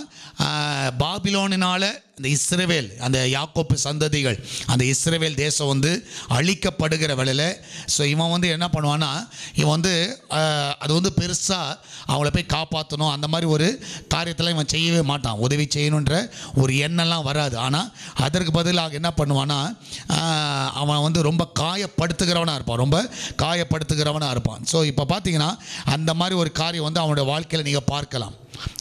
பாபிலோனினால் இந்த இஸ்ரவேல், அந்த யாக்கோப்பு சந்ததிகள், அந்த இஸ்ரவேல் தேசம் வந்து அழிக்கப்படுகிற வேளையில் ஸோ இவன் வந்து என்ன பண்ணுவான்னா இவன் வந்து அது வந்து பெருசாக அவங்கள போய் காப்பாற்றணும் அந்த மாதிரி ஒரு காரியத்தில் இவன் செய்யவே மாட்டான். உதவி செய்யணுன்ற ஒரு எண்ணம்லாம் வராது. ஆனால் அதற்கு பதிலாக என்ன பண்ணுவான்னா அவன் வந்து ரொம்ப காயப்படுத்துகிறவனாக இருப்பான், ரொம்ப காயப்படுத்துகிறவனாக இருப்பான். ஸோ இப்போ பார்த்தீங்கன்னா அந்த மாதிரி ஒரு காரியம் வந்து அவனுடைய வாழ்க்கையில் நீங்கள் பார்க்கலாம்.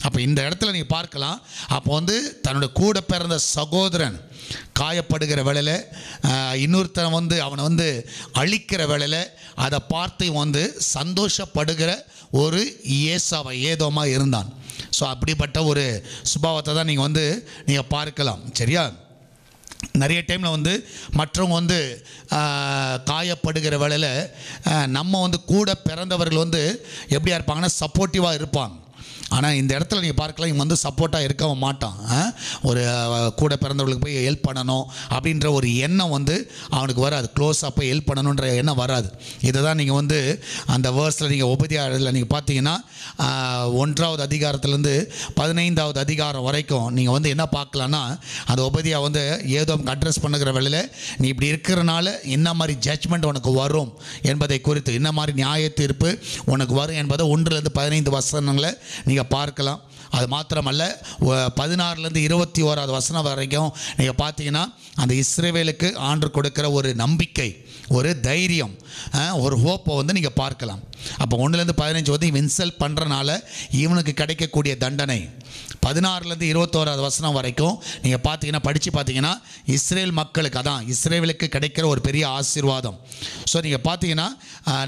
அப்போ இந்த இடத்துல நீங்கள் பார்க்கலாம், அப்போ வந்து தன்னோட கூட பிறந்த சகோதரன் காயப்படுகிற வேளையில் இன்னொருத்தன் வந்து அவனை வந்து அழிக்கிற வேளையில் அதை பார்த்து வந்து சந்தோஷப்படுகிற ஒரு ஏதோமாக இருந்தான். ஸோ அப்படிப்பட்ட ஒரு சுபாவத்தை தான் நீங்கள் பார்க்கலாம். சரியா? நிறைய டைமில் வந்து மற்றவங்க வந்து காயப்படுகிற வேளையில் நம்ம வந்து கூட பிறந்தவர்கள் வந்து எப்படியா இருப்பாங்கன்னா சப்போர்ட்டிவாக இருப்பாங்க. ஆனால் இந்த இடத்துல நீங்கள் பார்க்கலாம், இவன் வந்து சப்போர்ட்டாக இருக்கவும் மாட்டான். ஒரு கூட பிறந்தவர்களுக்கு போய் ஹெல்ப் பண்ணணும் அப்படின்ற ஒரு எண்ணம் வந்து அவனுக்கு வராது. க்ளோஸாக போய் ஹெல்ப் பண்ணணுன்ற எண்ணம் வராது. இதை தான் நீங்கள் வந்து அந்த வேர்ஸில் நீங்கள் உபதியாளத்தில் நீங்கள் பார்த்தீங்கன்னா 1வது அதிகாரத்துலேருந்து 15வது அதிகாரம் வரைக்கும் நீங்கள் வந்து என்ன பார்க்கலான்னா அந்த உபதியா வந்து ஏதோ அட்ரஸ் பண்ணுகிற வேளையில் நீ இப்படி இருக்கிறனால என்ன மாதிரி ஜட்ஜ்மெண்ட் உனக்கு வரும் என்பதை குறித்து, என்ன மாதிரி நியாய தீர்ப்பு உனக்கு வரும் என்பதை 1லேருந்து 15 வசனங்களை நீங்கள் பார்க்கலாம். அது மாத்திரமல்ல 16லேருந்து 21வது வசனம் வரைக்கும் நீங்கள் பார்த்தீங்கன்னா அந்த இஸ்ரவேலுக்கு ஆண்டவர் கொடுக்கிற ஒரு நம்பிக்கை, ஒரு தைரியம், ஒரு ஹோப்பை வந்து நீங்கள் பார்க்கலாம். அப்போ 1லேருந்து 15 வந்து இவன் இன்சல்ட் பண்ணுறனால இவனுக்கு கிடைக்கக்கூடிய தண்டனை, 16லேருந்து 21வது வசனம் வரைக்கும் நீங்கள் பார்த்தீங்கன்னா படித்து பார்த்தீங்கன்னா இஸ்ரேல் மக்களுக்கு, அதான் இஸ்ரேலுக்கு கிடைக்கிற ஒரு பெரிய ஆசீர்வாதம். ஸோ நீங்கள் பார்த்தீங்கன்னா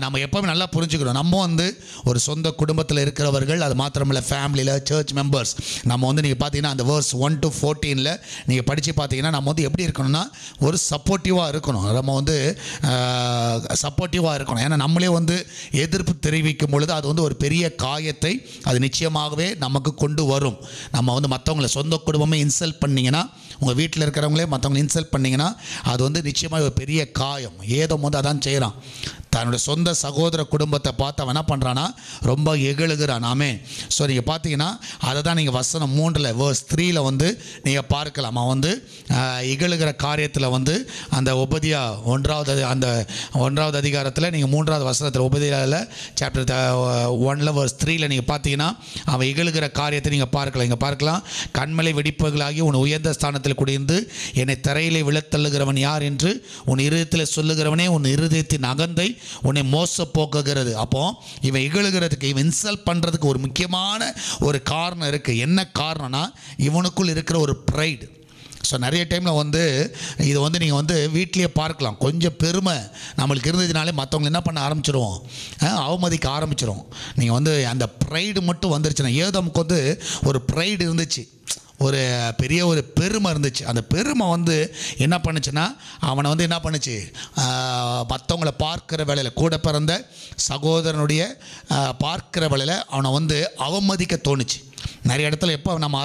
நம்ம எப்போவுமே நல்லா புரிஞ்சுக்கிறோம், நம்ம வந்து ஒரு சொந்த குடும்பத்தில் இருக்கிறவர்கள், அது மாத்திரமில்ல ஃபேமிலியில் சர்ச் மெம்பர்ஸ், நம்ம வந்து நீங்கள் பார்த்தீங்கன்னா அந்த வேர்ஸ் 1 to 14 நீங்கள் படித்து பார்த்தீங்கன்னா நம்ம வந்து எப்படி இருக்கணும்னா ஒரு சப்போர்ட்டிவாக இருக்கணும். நம்ம வந்து சப்போர்ட்டிவாக இருக்கணும். ஏன்னா நம்மளே வந்து எதிர்ப்பு தெரிவிக்கும் பொழுது அது வந்து ஒரு பெரிய காயத்தை அது நிச்சயமாகவே நமக்கு கொண்டு வரும். நம்ம வந்து மற்றவங்களை சொந்த குடும்பமே இன்சல்ட் பண்ணிங்கன்னா, உங்கள் வீட்டில் இருக்கிறவங்களே மற்றவங்களை இன்சல்ட் பண்ணிங்கன்னா அது வந்து நிச்சயமாக ஒரு பெரிய காயம். ஏதோ வந்து அதான் செய்கிறான், தன்னுடைய சொந்த சகோதர குடும்பத்தை பார்த்து அவன் என்ன பண்ணுறான்னா ரொம்ப எகழுகிறான். ஆமென். ஸோ நீங்கள் பார்த்தீங்கன்னா அதை தான் நீங்கள் வசனம் 3 வேர்ஸ் 3 வந்து நீங்கள் பார்க்கலாம். அவன் வந்து இகழுகிற காரியத்தில் வந்து அந்த உபதியா 1வது அதிகாரத்தில் நீங்கள் 3வது வசனத்தில் உபதியாவில் சாப்டர் 1 வேர்ஸ் 3 நீங்கள் பார்த்தீங்கன்னா அவன் இகழுகிற காரியத்தை நீங்கள் பார்க்கலாம். இங்கே பார்க்கலாம், கண்மலை வெடிப்புகளாகி உன் உயர்ந்த ஸ்தானத்தில் குடியிருந்து என்னை தரையிலே விழத்தள்ளுகிறவன் யார் என்று உன் இருதயத்தில் சொல்லுகிறவனே உன் இருதயத்தின் அகந்தை உன்னை மோச போக்குகிறது. அப்போ இவன் இகழுகிறதுக்கு, இவன் இன்சல்ட் பண்ணுறதுக்கு ஒரு முக்கியமான ஒரு காரணம் இருக்குது. என்ன காரணம்னா இவனுக்குள் இருக்கிற ஒரு ப்ரைடு. ஸோ நிறைய டைமில் வந்து இது வந்து நீங்கள் வந்து வீட்லேயே பார்க்கலாம், கொஞ்சம் பெருமை நம்மளுக்கு இருந்ததுனாலே மற்றவங்க என்ன பண்ண ஆரம்பிச்சிடுவோம், அவமதிக்க ஆரம்பிச்சிடும். நீங்கள் வந்து அந்த ப்ரைடு மட்டும் வந்துருச்சுன்னா, ஏதோமுக்கு வந்து ஒரு ப்ரைடு இருந்துச்சு, ஒரு பெரிய ஒரு பெருமை இருந்துச்சு. அந்த பெருமை வந்து என்ன பண்ணுச்சுன்னா அவனை வந்து என்ன பண்ணுச்சு, மற்றவங்களை பார்க்குற வேளையில், கூட பிறந்த சகோதரனுடைய பார்க்குற வேளையில் அவனை வந்து அவமதிக்க தோணுச்சு. நிறைய இடத்துல எப்போ நம்ம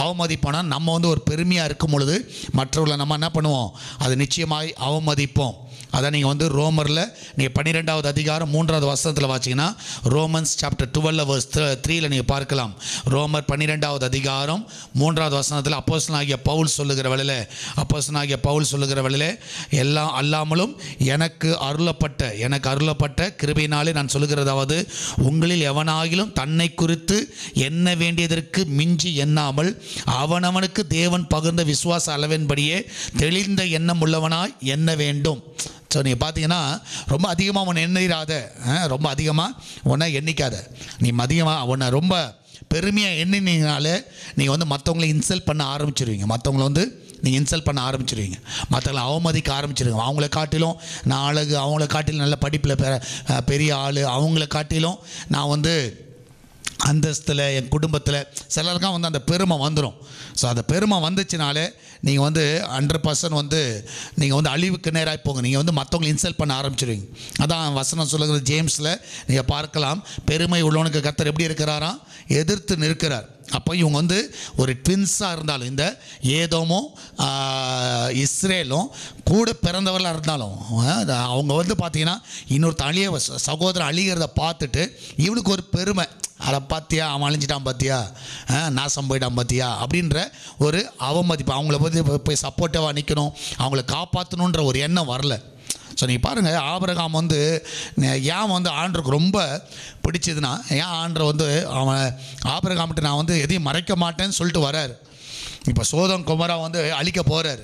அவமதிப்போனா நம்ம வந்து ஒரு பெருமையாக இருக்கும் பொழுது மற்றவர்களை நம்ம என்ன பண்ணுவோம், அது நிச்சயமாய் அவமதிப்போம். அதான் நீங்கள் வந்து ரோமரில் நீங்கள் 12வது அதிகாரம் 3வது வசனத்தில் வாசிங்கன்னா ரோமன்ஸ் சாப்டர் 12 வேர்ஸ் 3 நீங்கள் பார்க்கலாம். ரோமர் 12வது அதிகாரம் 3வது வசனத்தில் அப்போஸ்தலனாகிய பவுல் சொல்லுகிற வேளையில் எல்லாம் அல்லாமலும் எனக்கு அருளப்பட்ட கிருபையினாலே நான் சொல்லுகிறதாவது, உங்களில் எவனாகிலும் தன்னை குறித்து எண்ண வேண்டியதற்கு மிஞ்சி எண்ணாமல் அவனவனுக்கு தேவன் பகிர்ந்த விசுவாச அளவின்படியே தெளிந்த எண்ணம் உள்ளவனாய் எண்ண வேண்டும். ஸோ நீங்கள் பார்த்தீங்கன்னா ரொம்ப அதிகமாக உன்னை எண்ணிடாத, ரொம்ப அதிகமாக உன்னை எண்ணிக்காத. நீ அதிகமாக உன்னை ரொம்ப பெருமையாக எண்ணினீங்கனாலே நீங்கள் வந்து மற்றவங்களை இன்சல்ட் பண்ண ஆரம்பிச்சிருவீங்க. மற்றவங்கள வந்து நீங்கள் இன்சல்ட் பண்ண ஆரம்பிச்சிருவீங்க, மற்றவங்களை அவமதிக்க ஆரம்பிச்சிருவீங்க. அவங்கள காட்டிலும் நான் அழகு, அவங்கள காட்டிலும் நல்ல படிப்பில் பெரிய ஆள், அவங்கள காட்டிலும் நான் வந்து அந்தஸ்தில் என் குடும்பத்தில் சிலருக்கும் வந்து அந்த பெருமை வந்துடும். ஸோ அந்த பெருமை வந்துச்சுனாலே நீங்கள் வந்து 100% வந்து நீங்கள் வந்து அழிவுக்கு நேராக போங்க. நீங்கள் வந்து மற்றவங்களை இன்சல்ட் பண்ண ஆரம்பிச்சிடுவீங்க. அதான் வசனம் சொல்லுகிறது ஜேம்ஸில் நீங்கள் பார்க்கலாம், பெருமை உள்ளவனுக்கு கர்த்தர் எப்படி இருக்கிறாராம், எதிர்த்து நிற்கிறார். அப்போ இவங்க வந்து ஒரு ட்வின்ஸாக இருந்தாலும், இந்த ஏதோமும் இஸ்ரேலும் கூட பிறந்தவர்களாக இருந்தாலும் அவங்க வந்து பார்த்திங்கன்னா இன்னொரு சகோதரன் அழிகிறத பார்த்துட்டு இவனுக்கு ஒரு பெருமை, அதை பார்த்தியா அவன் அழிஞ்சிட்டான், பார்த்தியா நாசம் போயிட்டான், பார்த்தியா அப்படின்ற ஒரு அவமதிப்பு. அவங்கள போய் சப்போர்ட்டிவாக நிற்கணும், அவங்கள காப்பாற்றணுன்ற ஒரு எண்ணம் வரல. ஸோ நீங்கள் பாருங்கள், ஆபிரகாம் வந்து ஏன் வந்து ஆண்டருக்கு ரொம்ப பிடிச்சதுன்னா, ஏன் ஆண்டரை வந்து அவன் ஆபிரகாம்கிட்ட நான் வந்து எதையும் மறைக்க மாட்டேன்னு சொல்லிட்டு வர்றார். இப்போ சோதம் குமரா வந்து அழிக்க போகிறார்.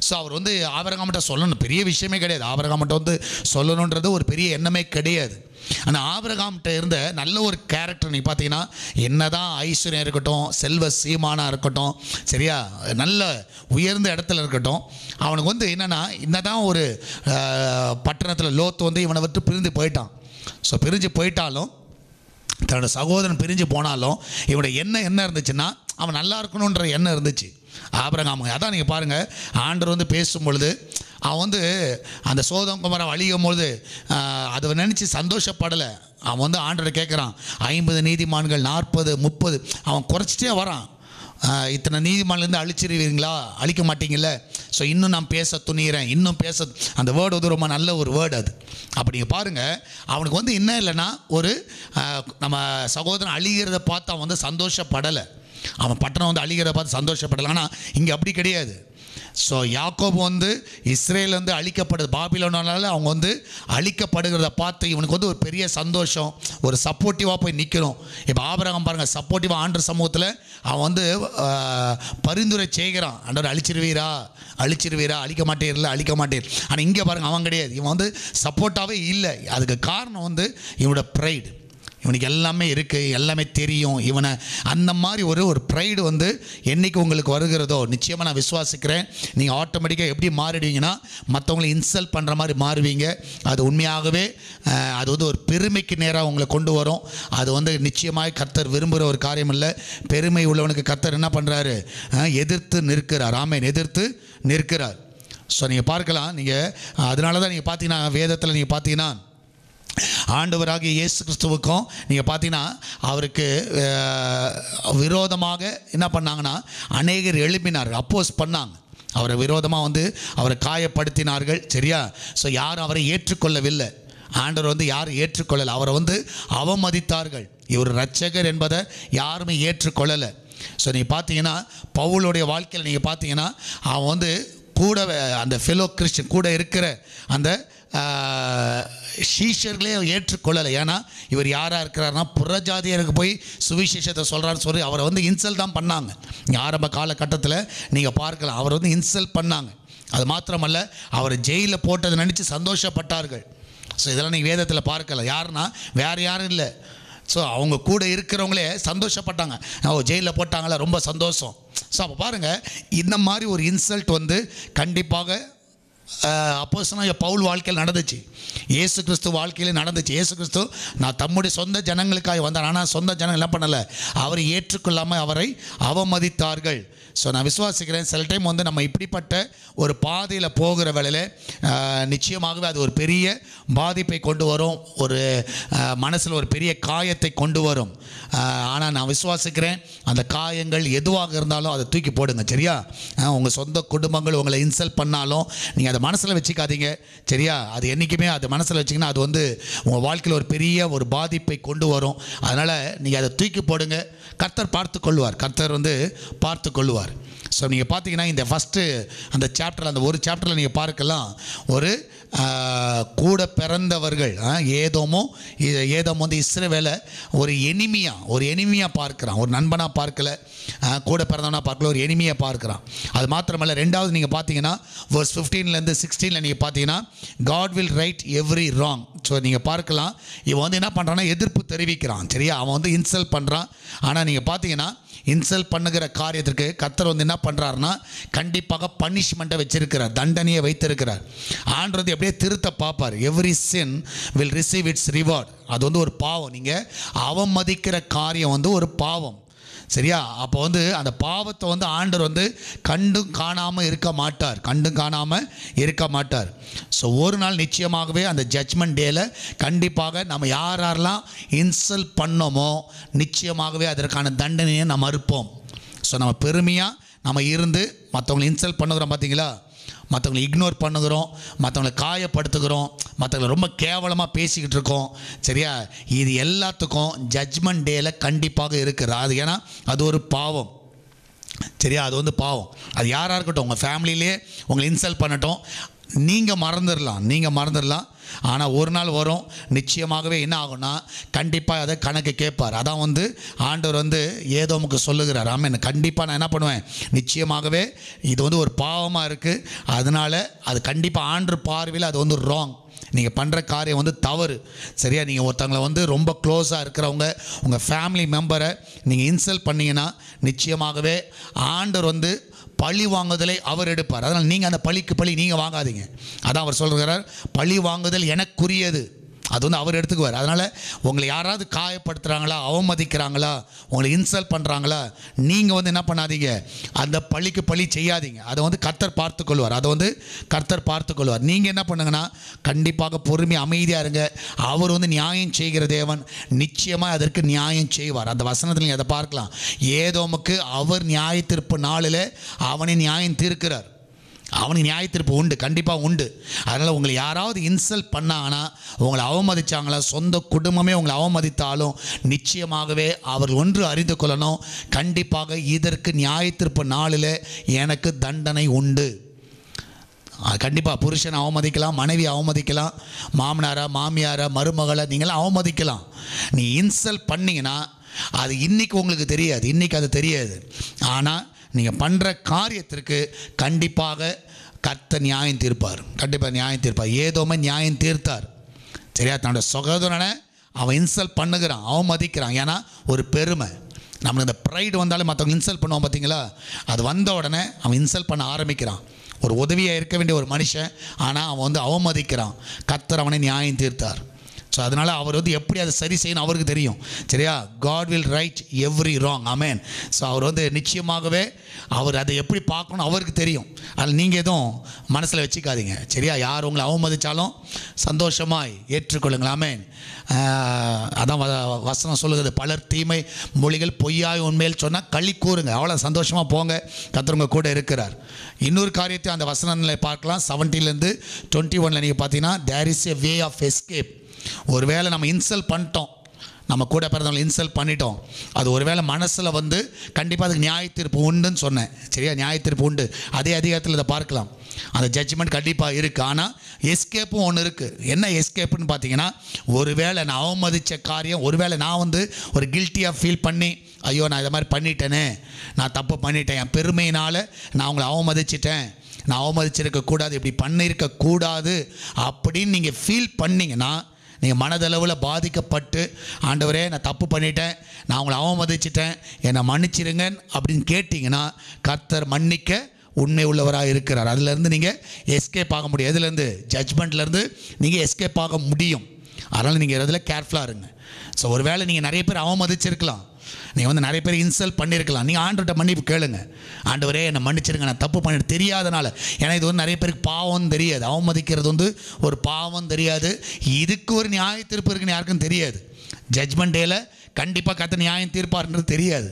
ஸோ அவர் வந்து ஆபிரகாம்கிட்ட சொல்லணும், பெரிய விஷயமே கிடையாது. ஆபிரகாம்கிட்ட வந்து சொல்லணுன்றது ஒரு பெரிய எண்ணமே கிடையாது. ஆனால் ஆபிரகாம்கிட்ட இருந்த நல்ல ஒரு கேரக்டர் நீங்கள் பார்த்தீங்கன்னா, என்ன தான் ஐஸ்வர்யம் இருக்கட்டும், செல்வ சீமானாக இருக்கட்டும், சரியா, நல்ல உயர்ந்த இடத்துல இருக்கட்டும், அவனுக்கு வந்து என்னென்னா, என்னதான் ஒரு பட்டணத்தில் லோத்து வந்து இவனை விட்டு பிரிந்து போயிட்டான். ஸோ பிரிஞ்சு போயிட்டாலும், தன்னோட சகோதரன் பிரிஞ்சு போனாலும் இவனுடைய எண்ணம் என்ன இருந்துச்சுன்னா, அவன் நல்லா இருக்கணுன்ற எண்ணம் இருந்துச்சு ஆபிரகாமுங்க. அதான் நீங்கள் பாருங்கள், ஆண்டவர் வந்து பேசும்பொழுது அவன் வந்து அந்த சோதம் குமரா அழியும் பொழுது அதை நினச்சி சந்தோஷப்படலை. அவன் வந்து ஆண்டவரை கேட்குறான், 50 நீதிமான்கள் 40 30 அவன் குறைச்சிட்டே வரான். இத்தனை நீதிமான்லேருந்து அழிச்சிருவீங்களா, அழிக்க மாட்டீங்கல்ல, ஸோ இன்னும் நான் பேச துணிகிறேன், இன்னும் பேச. அந்த வேர்டு வந்து ரொம்ப நல்ல ஒரு வேர்டு அது. அப்படி நீங்கள் பாருங்கள், அவனுக்கு வந்து என்ன இல்லைன்னா, ஒரு நம்ம சகோதரன் அழிகிறத பார்த்து அவன் வந்து சந்தோஷப்படலை. அவன் பட்டணம் வந்து அழிகிறத பார்த்து சந்தோஷப்படலை. ஆனால் இங்கே அப்படி கிடையாது. ஸோ யாக்கோபு வந்து இஸ்ரேல் வந்து அழிக்கப்படுது, பாபிலோனால அவங்க வந்து அழிக்கப்படுகிறத பார்த்து இவனுக்கு வந்து ஒரு பெரிய சந்தோஷம், ஒரு சப்போர்ட்டிவாக போய் நிற்கணும். இப்போ ஆபிரகாம் பாருங்கள், சப்போர்ட்டிவாக ஆண்டவர் சமூகத்தில் அவன் வந்து பரிந்துரை செய்கிறான், ஆண்டவர் அழிச்சிருவீரா, அழிக்க மாட்டேன். ஆனால் இங்கே பாருங்கள், அவன் கிடையாது, இவன் வந்து சப்போர்ட்டாகவே இல்லை. அதுக்கு காரணம் வந்து இவனோட ப்ரைடு. இவனுக்கு எல்லாமே இருக்குது, எல்லாமே தெரியும், இவனை அந்த மாதிரி ஒரு ப்ரைடு வந்து என்றைக்கு உங்களுக்கு வருகிறதோ, நிச்சயமாக நான் விசுவாசிக்கிறேன், நீங்கள் ஆட்டோமேட்டிக்காக எப்படி மாறிடுவீங்கன்னா, மற்றவங்களை இன்சல்ட் பண்ணுற மாதிரி மாறுவீங்க. அது உண்மையாகவே அது வந்து ஒரு பெருமைக்கு நேராக உங்களை கொண்டு வரும். அது வந்து நிச்சயமாக கர்த்தர் விரும்புகிற ஒரு காரியம் இல்லை. பெருமை உள்ளவனுக்கு கர்த்தர் என்ன பண்ணுறாரு, எதிர்த்து நிற்கிறார். ஆமென், எதிர்த்து நிற்கிறார். ஸோ நீங்கள் பார்க்கலாம், நீங்கள் அதனால தான் நீங்கள் பார்த்தீங்கன்னா, வேதத்தில் நீங்கள் பார்த்தீங்கன்னா, ஆண்டவராகிய இயேசு கிறிஸ்துவுக்கும் நீங்கள் பார்த்தீங்கன்னா, அவருக்கு விரோதமாக என்ன பண்ணாங்கன்னா, அநேகர் எழுப்பினார்கள், அப்போஸ் பண்ணாங்க. அவரை விரோதமாக வந்து அவரை காயப்படுத்தினார்கள், சரியா. ஸோ யாரும் அவரை ஏற்றுக்கொள்ளவில்லை. ஆண்டவர் வந்து யாரும் ஏற்றுக்கொள்ளலை, அவரை வந்து அவமதித்தார்கள். இவர் இரட்சகர் என்பதை யாருமே ஏற்றுக்கொள்ளலை. ஸோ நீங்கள் பார்த்தீங்கன்னா, பவுலுடைய வாழ்க்கையில் நீங்கள் பார்த்தீங்கன்னா, அவன் வந்து கூட அந்த ஃபெலோ கிறிஸ்டியன் கூட இருக்கிற அந்த சீஷர்களே ஏற்றுக்கொள்ளலை. ஏன்னா இவர் யாராக இருக்கிறாருன்னா, புறஜாதியருக்கு போய் சுவிசேஷத்தை சொல்கிறான்னு சொல்லி அவரை வந்து இன்சல்ட் தான் பண்ணாங்க. ஆரம்ப காலகட்டத்தில் நீங்கள் பார்க்கலாம், அவரை வந்து இன்சல்ட் பண்ணாங்க. அது மாத்திரமல்ல, அவரை ஜெயிலில் போட்டதை நினச்சி சந்தோஷப்பட்டார்கள். ஸோ இதெல்லாம் நீங்கள் வேதத்தில் பார்க்கல. யாருன்னா வேறு யாரும் இல்லை. ஸோ அவங்க கூட இருக்கிறவங்களே சந்தோஷப்பட்டாங்க, ஜெயிலில் போட்டாங்களே, ரொம்ப சந்தோஷம். ஸோ அப்போ பாருங்கள், இந்த மாதிரி ஒரு இன்சல்ட் வந்து கண்டிப்பாக அப்போஸ்தலனாகிய பவுல் வாழ்க்கையில் நடந்துச்சு, இயேசு கிறிஸ்து வாழ்க்கையில் நடந்துச்சு. இயேசு கிறிஸ்து நான் தம்முடைய சொந்த ஜனங்களுக்காக வந்தார். ஆனால் சொந்த ஜனங்கள் என்ன பண்ணலை, அவரை ஏற்றுக்கொள்ளாமல் அவரை அவமதித்தார்கள். ஸோ நான் விசுவாசிக்கிறேன், சில டைம் வந்து நம்ம இப்படிப்பட்ட ஒரு பாதையில் போகிற வேளையில் நிச்சயமாகவே அது ஒரு பெரிய பாதிப்பை கொண்டு வரும், ஒரு மனசில் ஒரு பெரிய காயத்தை கொண்டு வரும். ஆனால் நான் விசுவாசிக்கிறேன், அந்த காயங்கள் எதுவாக இருந்தாலும் அதை தூக்கி போடுங்க, சரியா. உங்கள் சொந்த குடும்பங்கள் உங்களை இன்சல்ட் பண்ணாலும் நீங்கள் அதை மனசில் வச்சுக்காதீங்க, சரியா. அது என்றைக்குமே அது மனசில் வச்சிங்கன்னா அது வந்து உங்கள் வாழ்க்கையில் ஒரு பெரிய ஒரு பாதிப்பை கொண்டு வரும். அதனால் நீங்கள் அதை தூக்கி போடுங்க, கர்த்தர் பார்த்து கொள்வார், கர்த்தர் வந்து பார்த்து கொள்வார். ஸோ நீங்கள் பார்த்தீங்கன்னா, இந்த ஃபஸ்ட்டு அந்த சாப்டரில், அந்த ஒரு சாப்டரில் நீங்கள் பார்க்கலாம், ஒரு கூட பிறந்தவர்கள் ஏதோமோ வந்து இஸ்ரவேலை ஒரு எனிமியாக பார்க்குறான், ஒரு நண்பனாக பார்க்கல, கூட பிறந்தவனாக பார்க்கல, ஒரு எனிமியாக பார்க்குறான். அது மாத்திரமல்ல, ரெண்டாவது நீங்கள் பார்த்தீங்கன்னா verse 15 15 16 நீங்கள் பார்த்தீங்கன்னா God will right every wrong. So நீங்கள் பார்க்கலாம், இவன் வந்து என்ன பண்ணுறான்னா எதிர்ப்பு தெரிவிக்கிறான். சரியா, அவன் வந்து இன்சல்ட் பண்ணுறான். ஆனால் நீங்கள் பார்த்தீங்கன்னா இன்சல்ட் பண்ணுகிற காரியத்திற்கு கர்த்தர் வந்து என்ன பண்ணுறாருன்னா கண்டிப்பாக பனிஷ்மெண்ட்டை வச்சிருக்கிறார், தண்டனையை வைத்திருக்கிறார். ஆண்டவர் வந்து எப்படியே திருத்த பார்ப்பார். Every sin will receive its reward. அது வந்து ஒரு பாவம். நீங்கள் அவமதிக்கிற காரியம் வந்து ஒரு பாவம். சரியா, அப்போ வந்து அந்த பாவத்தை வந்து ஆண்டவர் வந்து கண்டும் காணாமல் இருக்க மாட்டார். ஸோ ஒரு நாள் நிச்சயமாகவே அந்த ஜட்ஜ்மெண்ட் டேல கண்டிப்பாக நம்ம யாரெல்லாம் இன்சல்ட் பண்ணோமோ நிச்சயமாகவே அதற்கான தண்டனையை நம்ம இருப்போம். ஸோ நம்ம பெருமையாக நம்ம இருந்து மற்றவங்களை இன்சல்ட் பண்ணுகிறோம் பார்த்தீங்களா, மற்றவங்களை இக்னோர் பண்ணுகிறோம், மற்றவங்களை காயப்படுத்துகிறோம், மற்றவங்களை ரொம்ப கேவலமாக பேசிக்கிட்டு இருக்கோம். சரியா, இது எல்லாத்துக்கும் ஜட்ஜ்மெண்ட் டேல கண்டிப்பாக இருக்குது. அது ஏன்னா அது ஒரு பாவம். சரியா, அது வந்து பாவம். அது யாராக இருக்கட்டும், உங்கள் ஃபேமிலியிலே உங்களை இன்சல்ட் பண்ணட்டும், நீங்கள் மறந்துடலாம். ஆனால் ஒரு நாள் வரும், நிச்சயமாகவே என்ன ஆகும்னா கண்டிப்பாக அதை கணக்கு கேட்பார். அதான் வந்து ஆண்டவர் வந்து ஏதோமுக்கு சொல்லுகிறார். ஆமென். கண்டிப்பாக நான் என்ன பண்ணுவேன், நிச்சயமாகவே இது வந்து ஒரு பாவமாக இருக்குது, அதனால் அது கண்டிப்பாக ஆண்டவர் பார்வையில் அது வந்து ராங். நீங்கள் பண்ணுற காரியம் வந்து தவறு. சரியா, நீங்கள் ஒருத்தவங்களை வந்து ரொம்ப க்ளோஸாக இருக்கிறவங்க, உங்கள் ஃபேமிலி மெம்பரை நீங்கள் இன்சல்ட் பண்ணிங்கன்னா நிச்சயமாகவே ஆண்டவர் வந்து பழி வாங்குதலை அவர் எடுப்பார். அதனால் நீங்கள் அந்த பழி நீங்கள் வாங்காதீங்க. அதான் அவர் சொல்கிறார், பழி வாங்குதல் எனக்குரியது, அது வந்து அவர் எடுத்துக்குவார். அதனால் உங்களை யாராவது காயப்படுத்துகிறாங்களா, அவமதிக்கிறாங்களா, உங்களை இன்சல்ட் பண்ணுறாங்களா, நீங்கள் வந்து என்ன பண்ணாதீங்க, அந்த பழிக்கு பழி செய்யாதீங்க. அதை வந்து கர்த்தர் பார்த்துக்கொள்வார். நீங்கள் என்ன பண்ணுங்கன்னா கண்டிப்பாக பொறுமை அமைதியாக இருங்க. அவர் வந்து நியாயம் செய்கிற தேவன், நிச்சயமாக அதற்கு நியாயம் செய்வார். அந்த வசனத்தில் நீங்கள் அதை பார்க்கலாம். ஏதோமுக்கு அவர் நியாய தீர்ப்பு நாளில் அவனை நியாயம் தீர்க்கிறார். அவனுக்கு நியாய தீர்ப்பு உண்டு, கண்டிப்பாக உண்டு. அதனால் உங்களை யாராவது இன்சல்ட் பண்ணாங்கன்னா, உங்களை அவமதித்தாங்களா, சொந்த குடும்பமே உங்களை அவமதித்தாலும் நிச்சயமாகவே அவர்கள் ஒன்று அறிந்து கொள்ளணும், கண்டிப்பாக இதற்கு நியாய தீர்ப்பு நாளில் எனக்கு தண்டனை உண்டு. கண்டிப்பாக புருஷனை அவமதிக்கலாம், மனைவி அவமதிக்கலாம், மாமனாரா மாமியாரா மருமகளை நீங்களாம் அவமதிக்கலாம். நீ இன்சல்ட் பண்ணிங்கன்னா அது இன்றைக்கி உங்களுக்கு தெரியாது, இன்றைக்கி அது தெரியாது. ஆனால் நீங்கள் பண்ணுற காரியத்திற்கு கண்டிப்பாக கர்த்தர் நியாயம் தீர்ப்பார். ஏதோமே நியாயம் தீர்த்தார். சரியா, தன்னோட சகோதரனை அவன் இன்சல்ட் பண்ணுகிறான், அவமதிக்கிறான். ஏன்னா ஒரு பெருமை, நம்மளுக்கு இந்த ப்ரைடு வந்தாலும் மற்றவங்க இன்சல்ட் பண்ணுவான் பார்த்தீங்களா, அது வந்த உடனே அவன் இன்சல்ட் பண்ண ஆரம்பிக்கிறான். ஒரு உதவியாக இருக்க வேண்டிய ஒரு மனுஷன், ஆனால் அவன் வந்து அவமதிக்கிறான். கர்த்தர் அவனை நியாயம் தீர்த்தார். ஸோ அதனால் அவர் வந்து எப்படி அதை சரி செய்யணும் அவருக்கு தெரியும். சரியா, God will right every wrong. Amen. So அவர் வந்து நிச்சயமாகவே அவர் அதை எப்படி பார்க்கணும் அவருக்கு தெரியும். அதில் நீங்கள் எதுவும் மனசில் வச்சுக்காதீங்க. சரியா, யார் உங்களை அவமதித்தாலும் சந்தோஷமாய் ஏற்றுக்கொள்ளுங்கள். ஆமென். அதான் வசனம் சொல்லுகிறது, பலர் தீமை மொழிகள் பொய்யாய் உண்மையில் சொன்னால் களி கூறுங்க. அவ்வளோ சந்தோஷமாக போங்க, கர்த்தர் உங்க கூட இருக்கிறார். இன்னொரு காரியத்தை அந்த வசனங்களை பார்க்கலாம். 17 21 நீங்கள் பார்த்தீங்கன்னா, there is a way of escape. ஒருவேளை நம்ம இன்சல்ட் பண்ணிட்டோம், நம்ம கூட பிறந்தவங்களை இன்சல்ட் பண்ணிட்டோம், அது ஒருவேளை மனசில் வந்து கண்டிப்பாக அதுக்கு நியாய தீர்ப்பு உண்டுன்னு சொன்னேன். சரியா, நியாய தீர்ப்பு உண்டு. அதே அதிகாரத்தில் இதை பார்க்கலாம், அந்த ஜட்ஜ்மெண்ட் கண்டிப்பாக இருக்குது. ஆனால் எஸ்கேப்பும் ஒன்று இருக்குது. என்ன எஸ்கேப்புன்னு பார்த்தீங்கன்னா, ஒருவேளை நான் அவமதித்த காரியம், ஒருவேளை நான் வந்து ஒரு கில்ட்டியாக ஃபீல் பண்ணி, ஐயோ நான் இதை மாதிரி பண்ணிட்டேனே, நான் தப்பு பண்ணிட்டேன், என் பெருமையினால் நான் அவங்கள அவமதிச்சிட்டேன், நான் அவமதிச்சிருக்கக்கூடாது, இப்படி பண்ணியிருக்கக்கூடாது அப்படின்னு நீங்கள் ஃபீல் பண்ணிங்கன்னா, நீங்கள் மனதளவில் பாதிக்கப்பட்டு, ஆண்டவரே நான் தப்பு பண்ணிட்டேன், நான் அவங்கள அவமதிச்சிட்டேன், என்னை மன்னிச்சிருங்க அப்படின்னு கேட்டிங்கன்னா, கர்த்தர் மன்னிக்க உண்மை உள்ளவராக இருக்கிறார். அதிலேருந்து நீங்கள் எஸ்கேப் ஆக முடியும். எதுலேருந்து? ஜட்ஜ்மெண்ட்லேருந்து நீங்கள் எஸ்கேப் ஆக முடியும். அதனால் நீங்கள் இதில் கேர்ஃபுல்லாக இருங்க. ஸோ ஒருவேளை நீங்கள் நிறைய பேர் அவமதிச்சிருக்கலாம், நீங்கள் வந்து நிறைய பேர் இன்சல்ட் பண்ணியிருக்கலாம், நீங்கள் ஆண்டவர்கிட்ட மன்னிப்பு கேளுங்க. ஆண்டவரே என்னை மன்னிச்சிருங்க, நான் தப்பு பண்ணிட்டு தெரியாதனால. ஏன்னா இது வந்து நிறைய பேருக்கு பாவம் தெரியாது, அவமதிக்கிறது வந்து ஒரு பாவம் தெரியாது, இதுக்கு ஒரு நியாய தீர்ப்பு இருக்குன்னு யாருக்கும் தெரியாது. ஜட்ஜ்மெண்ட் டேல கண்டிப்பாக கர்த்தர் நியாயம் தீர்ப்பார்ன்றது தெரியாது.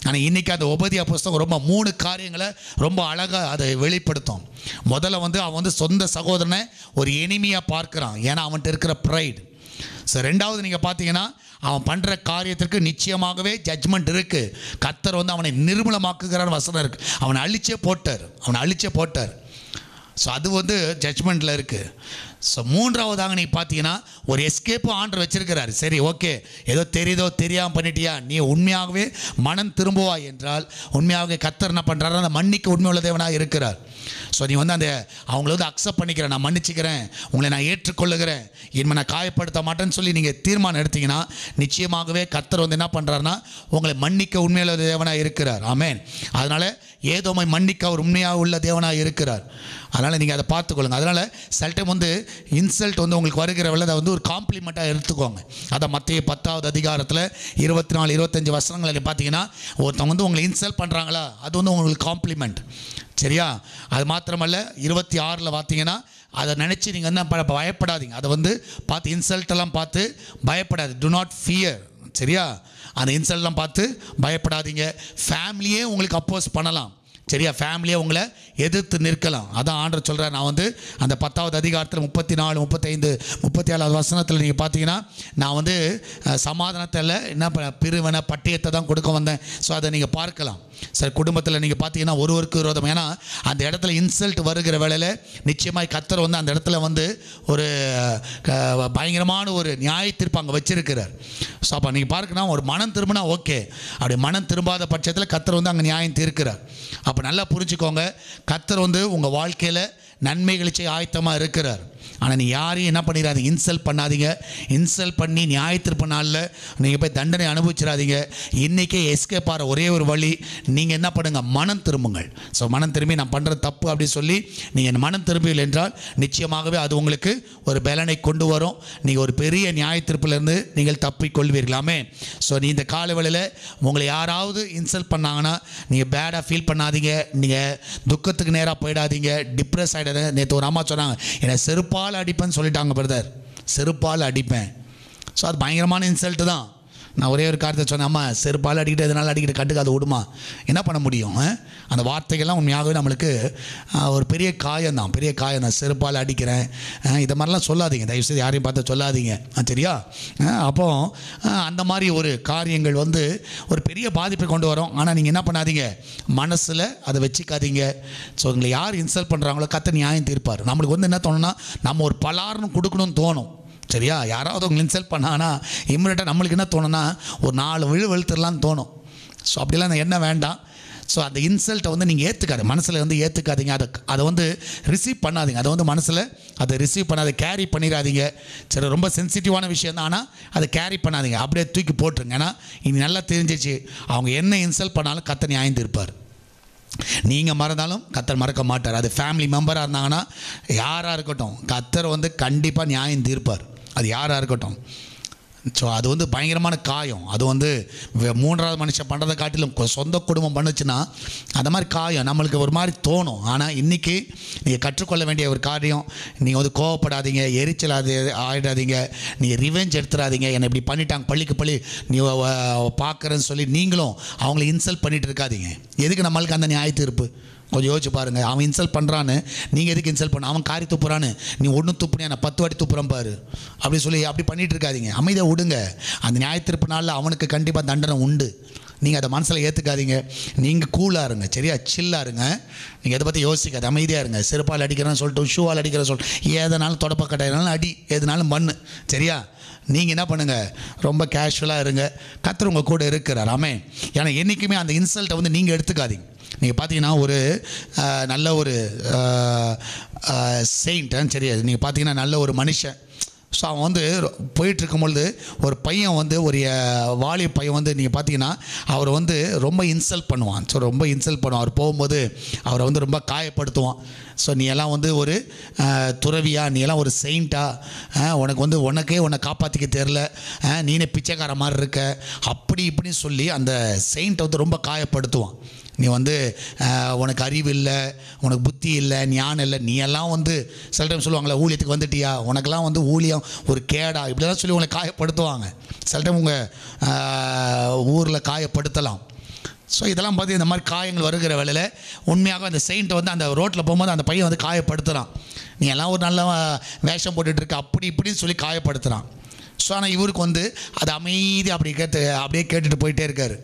ஆனால் இன்றைக்கி அந்த உபதியா புஸ்தகம் ரொம்ப 3 காரியங்களை ரொம்ப அழகாக அதை வெளிப்படுத்தும். முதல்ல வந்து அவன் வந்து சொந்த சகோதரனை ஒரு எனிமியாக பார்க்குறான், ஏன்னா அவன்கிட்ட இருக்கிற ப்ரைடு. ஸோ ரெண்டாவது நீங்கள் பார்த்தீங்கன்னா, அவன் பண்ணுற காரியத்திற்கு நிச்சயமாகவே ஜட்ஜ்மெண்ட் இருக்குது. கர்த்தர் வந்து அவனை நிர்மூலமாக்குகிறார் வசனம் இருக்குது. அவனை அழிச்சே போட்டார். ஸோ அது வந்து ஜட்ஜ்மெண்ட்டில் இருக்குது. ஸோ மூன்றாவதாக நீ பார்த்தீங்கன்னா ஒரு எஸ்கேப்பும் ஆண்டர் வச்சிருக்கிறார். சரி, ஓகே, ஏதோ தெரியுதோ தெரியாமல் பண்ணிட்டியா, நீ உண்மையாகவே மனம் திரும்புவாய் என்றால் உண்மையாகவே கர்த்தர் என்ன பண்ணுறாரு, அந்த மன்னிக்க உண்மை உள்ள தேவனாக இருக்கிறார். ஸோ நீ வந்து அந்த அவங்கள வந்து அக்செப்ட் பண்ணிக்கிறேன், நான் மன்னிச்சுக்கிறேன், உங்களை நான் ஏற்றுக்கொள்ளுகிறேன், இனிமேல் நான் காயப்படுத்த மாட்டேன்னு சொல்லி நீங்கள் தீர்மானம் எடுத்தீங்கன்னா நிச்சயமாகவே கர்த்தர் வந்து என்ன பண்ணுறாருன்னா உங்களை மன்னிக்க உண்மையுள்ள தேவனாக இருக்கிறார். ஆமென். அதனால் ஏதோமை மன்னிக்க அவர் உண்மையாக உள்ள தேவனாக இருக்கிறார். அதனால் நீங்கள் அதை பார்த்துக்கொள்ளுங்க. அதனால் சில டைம் வந்து இன்சல்ட் வந்து உங்களுக்கு வருகிற வேலை அதை வந்து ஒரு காம்ப்ளிமெண்ட்டாக எடுத்துக்கோங்க. அதை மத்திய 10வது அதிகாரத்தில் 24-25 வசனங்களில் பார்த்தீங்கன்னா ஒருத்தவங்க வந்து உங்களை இன்சல்ட் பண்ணுறாங்களா, அது வந்து உங்களுக்கு காம்ப்ளிமெண்ட். சரியா? அது மாத்திரமல்ல 26 பார்த்தீங்கன்னா அதை நினச்சி நீங்கள் என்ன பயப்படாதீங்க. அதை வந்து பார்த்து இன்சல்ட்டெல்லாம் பார்த்து பயப்படாது. To not fear. சரியா? அந்த இன்சல்ட்லாம் பார்த்து பயப்படாதீங்க. ஃபேமிலியே உங்களுக்கு அப்போஸ் பண்ணலாம். சரியா? ஃபேமிலியை உங்களை எதிர்த்து நிற்கலாம். அதான் ஆண்டவர் சொல்கிறார். நான் வந்து அந்த 10வது அதிகாரத்தில் 34, 35, 37 வசனத்தில் நீங்கள் பார்த்தீங்கன்னா நான் வந்து சமாதானத்தில் என்ன பிரிவினை பட்டயத்தை தான் கொடுக்க வந்தேன். ஸோ அதை நீங்கள் பார்க்கலாம். சரி, குடும்பத்தில் நீங்கள் பார்த்தீங்கன்னா ஒருவருக்கு விரோதம். ஏன்னா அந்த இடத்துல இன்சல்ட் வருகிற வேளையில் நிச்சயமாக கர்த்தர் வந்து அந்த இடத்துல வந்து ஒரு பயங்கரமான ஒரு நியாய தீர்ப்பு அங்கே வச்சிருக்கிறார். ஸோ அப்போ நீங்கள் பார்க்கணும், ஒரு மனம் திரும்பினா ஓகே, அப்படி மனம் திரும்பாத பட்சத்தில் கர்த்தர் வந்து அங்கே நியாயம் தீர்க்கிறார். அப்போ நல்லா புரிஞ்சுக்கோங்க, கர்த்தர் வந்து உங்கள் வாழ்க்கையில் நன்மைகளை செய்ய ஆயத்தமாக இருக்கிறார். ஆனால் நீ யாரையும் என்ன பண்ணிடாதீங்க, இன்சல்ட் பண்ணாதீங்க. இன்சல்ட் பண்ணி நியாயத்திற்ப நாளில் நீங்கள் போய் தண்டனை அனுபவிச்சிடாதீங்க. இன்றைக்கே எஸ்கேப் ஆகிற ஒரே ஒரு வழி, நீங்கள் என்ன பண்ணுங்க, மனம் திரும்புங்கள். ஸோ மனம் திரும்பி நான் பண்ணுற தப்பு அப்படின்னு சொல்லி நீங்கள் மனம் திரும்பவில்லை என்றால் நிச்சயமாகவே அது உங்களுக்கு ஒரு பலனை கொண்டு வரும். நீங்கள் ஒரு பெரிய நியாயத்திற்பிலிருந்து நீங்கள் தப்பிக்கொள்வீர்களாமே. ஸோ நீ இந்த காலவெளியில் உங்களை யாராவது இன்சல்ட் பண்ணாங்கன்னா நீங்கள் பேடாக ஃபீல் பண்ணாதீங்க. நீங்கள் துக்கத்துக்கு நேராக போயிடாதீங்க, டிப்ரெஸ் ஆகிடாதீங்க. நேற்று ஒரு அம்மா சொன்னாங்க, என்னை செருப்பால் அடிப்பேன்னு சொல்லிட்டாங்க பிரதர், செருப்பால் அடிப்பேன். ஸோ அது பயங்கரமான இன்சல்ட்டு தான். நான் ஒரே ஒரு காரியத்தை சொன்னேன், அம்மா செருப்பால் அடிக்கிட்டு எதனால் அடிக்கிட்டு கட்டுக்கு அது விடுமா, என்ன பண்ண முடியும்? அந்த வார்த்தைகள்லாம் உண்மையாகவே நம்மளுக்கு ஒரு பெரிய காயம் தான், பெரிய காயம் தான். செருப்பால் அடிக்கிறேன் இதை மாதிரிலாம் சொல்லாதீங்க, தயவுசெய்து யாரையும் பார்த்து சொல்லாதீங்க. சரியா? அப்போது அந்த மாதிரி ஒரு காரியங்கள் வந்து ஒரு பெரிய பாதிப்பை கொண்டு வரும். ஆனால் நீங்கள் என்ன பண்ணாதீங்க, மனசில் அதை வச்சுக்காதீங்க. ஸோ உங்களை யார் இன்சல்ட் பண்ணுறாங்களோ கர்த்தர் நியாயம் தீர்ப்பார். நம்மளுக்கு வந்து என்ன தோணுன்னா, நம்ம ஒரு பலார்னு கொடுக்கணும்னு தோணும். சரியா? யாராவது உங்களை இன்சல்ட் பண்ணாங்கன்னா இம்மிடியட்டாக நம்மளுக்கு என்ன தோணுன்னா, ஒரு 4 வெளுத்துடலான்னு தோணும். ஸோ அப்படிலாம் என்ன வேண்டாம். ஸோ அந்த இன்சல்ட்டை வந்து நீங்கள் ஏற்றுக்காது, மனசில் வந்து ஏற்றுக்காதீங்க. அதை வந்து ரிசீவ் பண்ணாதீங்க. அதை வந்து மனசில் அதை ரிசீவ் பண்ணாத, கேரி பண்ணிடாதீங்க. சரி, ரொம்ப சென்சிட்டிவான விஷயம் தான், ஆனால் அதை கேரி பண்ணாதீங்க, அப்படியே தூக்கி போட்டுருங்க. ஏன்னா இனி நல்லா தெரிஞ்சிச்சு, அவங்க என்ன இன்சல்ட் பண்ணாலும் கர்த்தர் நியாயம் தீர்ப்பார். நீங்கள் மறந்தாலும் கர்த்தர் மறக்க மாட்டார். அது ஃபேமிலி மெம்பராக இருந்தாங்கன்னா யாராக இருக்கட்டும், கர்த்தர் வந்து கண்டிப்பாக நியாயம் தீர்ப்பார். அது யாராக இருக்கட்டும். ஸோ அது வந்து பயங்கரமான காயம். அது வந்து 3வது மனுஷன் பண்ணுறதை காட்டிலும் சொந்த குடும்பம் பண்ணுச்சுன்னா அந்த மாதிரி காயம் நம்மளுக்கு ஒரு மாதிரி தோணும். ஆனால் இன்றைக்கி நீங்கள் கற்றுக்கொள்ள வேண்டிய ஒரு காரியம், நீங்கள் வந்து கோவப்படாதீங்க, எரிச்சல் ஆகிடாதீங்க, நீங்கள் ரிவெஞ்ச் எடுத்துடாதீங்க. என்னை இப்படி பண்ணிட்டாங்க, பள்ளிக்கு பள்ளி நீ பார்க்குறேன்னு சொல்லி நீங்களும் அவங்கள இன்சல்ட் பண்ணிகிட்டு இருக்காதீங்க. எதுக்கு நம்மளுக்கு அந்த நியாய தீர்ப்பு? கொஞ்சம் யோசிச்சு பாருங்கள். அவன் இன்சல்ட் பண்ணுறான்னு நீங்கள் எதுக்கு இன்சல்ட் பண்ண? அவன் காரி துப்புறான்னு நீ ஒன்று துப்புனியா, நான் 10 வாட்டி துப்புறேன் பாரு அப்படி சொல்லி அப்படி பண்ணிகிட்டு இருக்காதீங்க. அமைதியாக விடுங்க. அந்த நியாயத்திற்பு நாளில் அவனுக்கு கண்டிப்பாக தண்டனை உண்டு. நீங்கள் அதை மனசில் ஏற்றுக்காதீங்க. நீங்கள் கூலாக இருங்க. சரியா? சில்லாக இருங்க. நீங்கள் எதை பற்றி யோசிக்காது, அமைதியாக இருங்க. செருப்பால் அடிக்கிறேன்னு சொல்லிட்டு, ஷூவால் அடிக்கிறேன்னு சொல்லிட்டு, எதனாலும் தொடப்பக்கட்டாயினாலும் அடி, எதுனாலும் பண்ணு. சரியா? நீங்கள் என்ன பண்ணுங்கள், ரொம்ப கேஷுவலாக இருங்க. கர்த்தர் உங்கள் கூட இருக்கிறார். ஆமென். ஏன்னா என்றைக்குமே அந்த இன்சல்ட்டை வந்து நீங்கள் எடுத்துக்காதீங்க. நீங்கள் பார்த்தீங்கன்னா ஒரு நல்ல ஒரு செயின்ட், சரியா? நீங்கள் பார்த்தீங்கன்னா நல்ல ஒரு மனுஷன். ஸோ அவன் வந்து போயிட்டுருக்கும்பொழுது ஒரு பையன் வந்து ஒரு வாலிப பையன் வந்து நீங்கள் பார்த்தீங்கன்னா அவரை வந்து ரொம்ப இன்சல்ட் பண்ணுவான். ஸோ ரொம்ப இன்சல்ட் பண்ணுவான். அவர் போகும்போது அவரை வந்து ரொம்ப காயப்படுத்துவான். ஸோ நீ எல்லாம் வந்து ஒரு துறவியா, நீ எல்லாம் ஒரு செயின்ட்டா, உனக்கு வந்து உன்னை காப்பாற்றிக்க தெரில, நீனே பிச்சைக்கார மாதிரி இருக்க, அப்படி இப்படின்னு சொல்லி அந்த செயின்ட்டை வந்து ரொம்ப காயப்படுத்துவான். நீ வந்து உனக்கு அறிவு இல்லை, உனக்கு புத்தி இல்லை, ஞானம் இல்லை, நீ எல்லாம் வந்து சில டைம் சொல்லுவாங்களே, ஊழியத்துக்கு வந்துட்டியா, உனக்கெல்லாம் வந்து ஊழியம் ஒரு கேடா, இப்படிலாம் சொல்லி உங்களை காயப்படுத்துவாங்க. சில டைம் உங்கள் ஊரில் காயப்படுத்தலாம். ஸோ இதெல்லாம் பார்த்து இந்த மாதிரி காயங்கள் வருகிற வேளையில் உண்மையாக அந்த செயின்ட்டை வந்து அந்த ரோட்டில் போகும்போது அந்த பையன் வந்து காயப்படுத்துகிறான். நீ எல்லாம் ஒரு நல்ல வேஷம் போட்டுட்ருக்க, அப்படி இப்படின்னு சொல்லி காயப்படுத்துகிறான். ஸோ ஆனால் இவருக்கு வந்து அது அமைதி அப்படியே கேட்டுட்டு போயிட்டே இருக்கார்.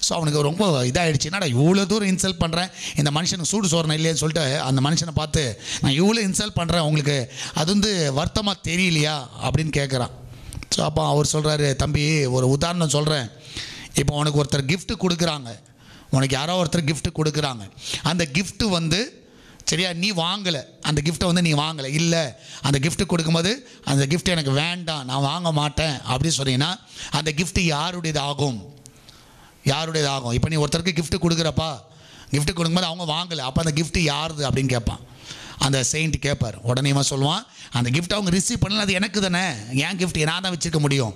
ஸோ அவனுக்கு ரொம்ப இதாகிடுச்சு, என்னடா இவ்வளோ தூரம் இன்சல்ட் பண்ணுறேன், இந்த மனுஷனுக்கு சூடு சோறணும் இல்லையான்னு சொல்லிட்டு அந்த மனுஷனை பார்த்து, நான் இவ்வளோ இன்சல்ட் பண்ணுறேன், உங்களுக்கு அது வந்து வருத்தமாக தெரியலையா அப்படின்னு கேட்குறான். ஸோ அப்போ அவர் சொல்கிறாரு, தம்பி ஒரு உதாரணம் சொல்கிறேன். இப்போ உனக்கு ஒருத்தர் கிஃப்ட்டு கொடுக்குறாங்க, உனக்கு யாரோ ஒருத்தர் கிஃப்ட்டு கொடுக்குறாங்க. அந்த கிஃப்ட்டு வந்து சரியா நீ வாங்கலை, அந்த கிஃப்ட்டை வந்து நீ வாங்கலை, இல்லை அந்த கிஃப்ட்டு கொடுக்கும்போது அந்த கிஃப்ட் எனக்கு வேண்டாம், நான் வாங்க மாட்டேன் அப்படின்னு சொன்னீங்கன்னா அந்த கிஃப்ட்டு யாருடையதாகும்? யாருடையதாகும்? இப்போ நீ ஒருத்தருக்கு கிஃப்ட்டு கொடுக்குறப்பா, கிஃப்ட்டு கொடுக்கும்போது அவங்க வாங்கலை, அப்போ அந்த கிஃப்ட்டு யாருது அப்படின்னு கேட்பான். அந்த செயின்ட் கேட்பார். உடனே சொல்லுவான், அந்த கிஃப்ட் அவங்க ரிசீவ் பண்ணல, அது எனக்கு தானே, என் கிஃப்ட் நான் தான் வச்சுருக்க முடியும்.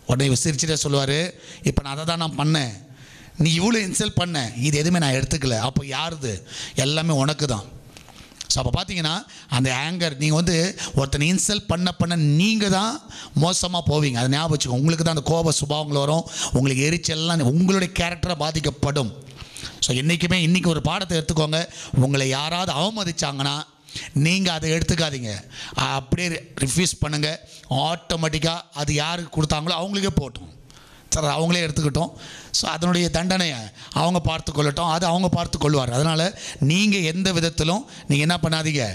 உடனே சிரிச்சுட்டே சொல்லுவார், இப்போ நான் அதை தான் நான் பண்ணேன், நீ இவ்வளோ இன்சல்ட் பண்ண, இது எதுவுமே நான் எடுத்துக்கல, அப்போ யாருது? எல்லாமே உனக்கு தான். ஸோ அப்போ பார்த்தீங்கன்னா அந்த ஆங்கர், நீங்கள் வந்து ஒருத்தனை இன்சல்ட் பண்ண நீங்கள் தான் மோசமாக போவீங்க. அதை ஞாபகம் வச்சுக்கோங்க. உங்களுக்கு தான் அந்த கோப சுபாவங்கள் வரும், உங்களுக்கு எரிச்சல்லாம் உங்களுடைய கேரக்டரை பாதிக்கப்படும். ஸோ என்றைக்குமே இன்றைக்கி ஒரு பாடத்தை எடுத்துக்கோங்க. உங்களை யாராவது அவமதிச்சாங்கன்னா நீங்கள் அதை எடுத்துக்காதீங்க, அப்படியே ரிஃப்யூஸ் பண்ணுங்கள். ஆட்டோமேட்டிக்காக அது யாருக்கு கொடுத்தாங்களோ அவங்களுக்கே போட்டோம், சார் அவங்களே எடுத்துக்கிட்டோம். ஸோ அதனுடைய தண்டனையை அவங்க பார்த்து கொள்ளட்டும், அது அவங்க பார்த்து கொள்வார். அதனால் நீங்கள் எந்த விதத்திலும் நீங்கள் என்ன பண்ணாதீங்க,